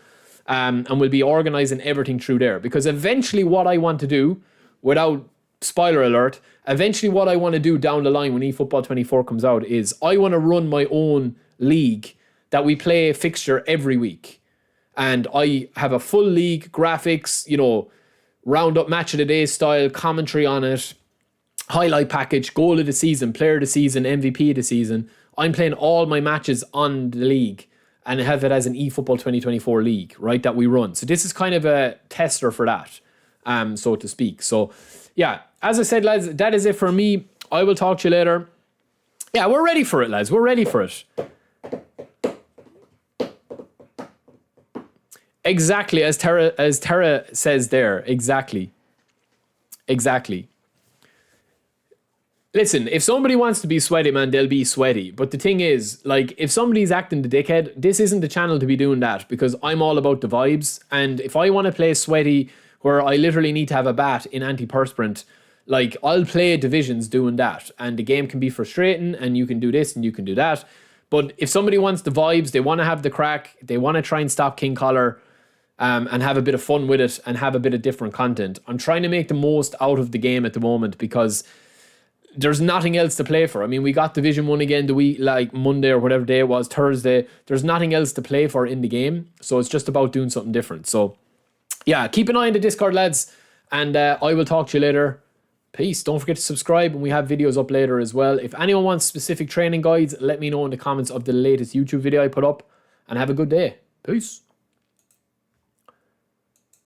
And we'll be organising everything through there. Because eventually what I want to do, without spoiler alert, eventually what I want to do down the line when eFootball 24 comes out is I want to run my own league that we play a fixture every week. And I have a full league, graphics, round up match of the day style, commentary on it, highlight package, goal of the season, player of the season, MVP of the season. I'm playing all my matches on the league and have it as an eFootball 2024 league, right, that we run. So this is kind of a tester for that, so to speak. So yeah, as I said, lads, that is it for me. I will talk to you later. Yeah, we're ready for it, lads. We're ready for it. Exactly, as Tara says there. Exactly. Listen, if somebody wants to be sweaty, man, they'll be sweaty. But the thing is, like, if somebody's acting the dickhead, this isn't the channel to be doing that, because I'm all about the vibes. And if I want to play sweaty, where I literally need to have a bat in antiperspirant, like, I'll play divisions doing that. And the game can be frustrating, and you can do this and you can do that. But if somebody wants the vibes, they want to have the crack, they want to try and stop King Collar, and have a bit of fun with it and have a bit of different content. I'm trying to make the most out of the game at the moment because there's nothing else to play for. I mean, we got Division 1 again the week, like Monday or whatever day it was, Thursday. There's nothing else to play for in the game. So it's just about doing something different. So yeah, keep an eye on the Discord, lads. And I will talk to you later. Peace. Don't forget to subscribe, and we have videos up later as well. If anyone wants specific training guides, let me know in the comments of the latest YouTube video I put up. And have a good day. Peace.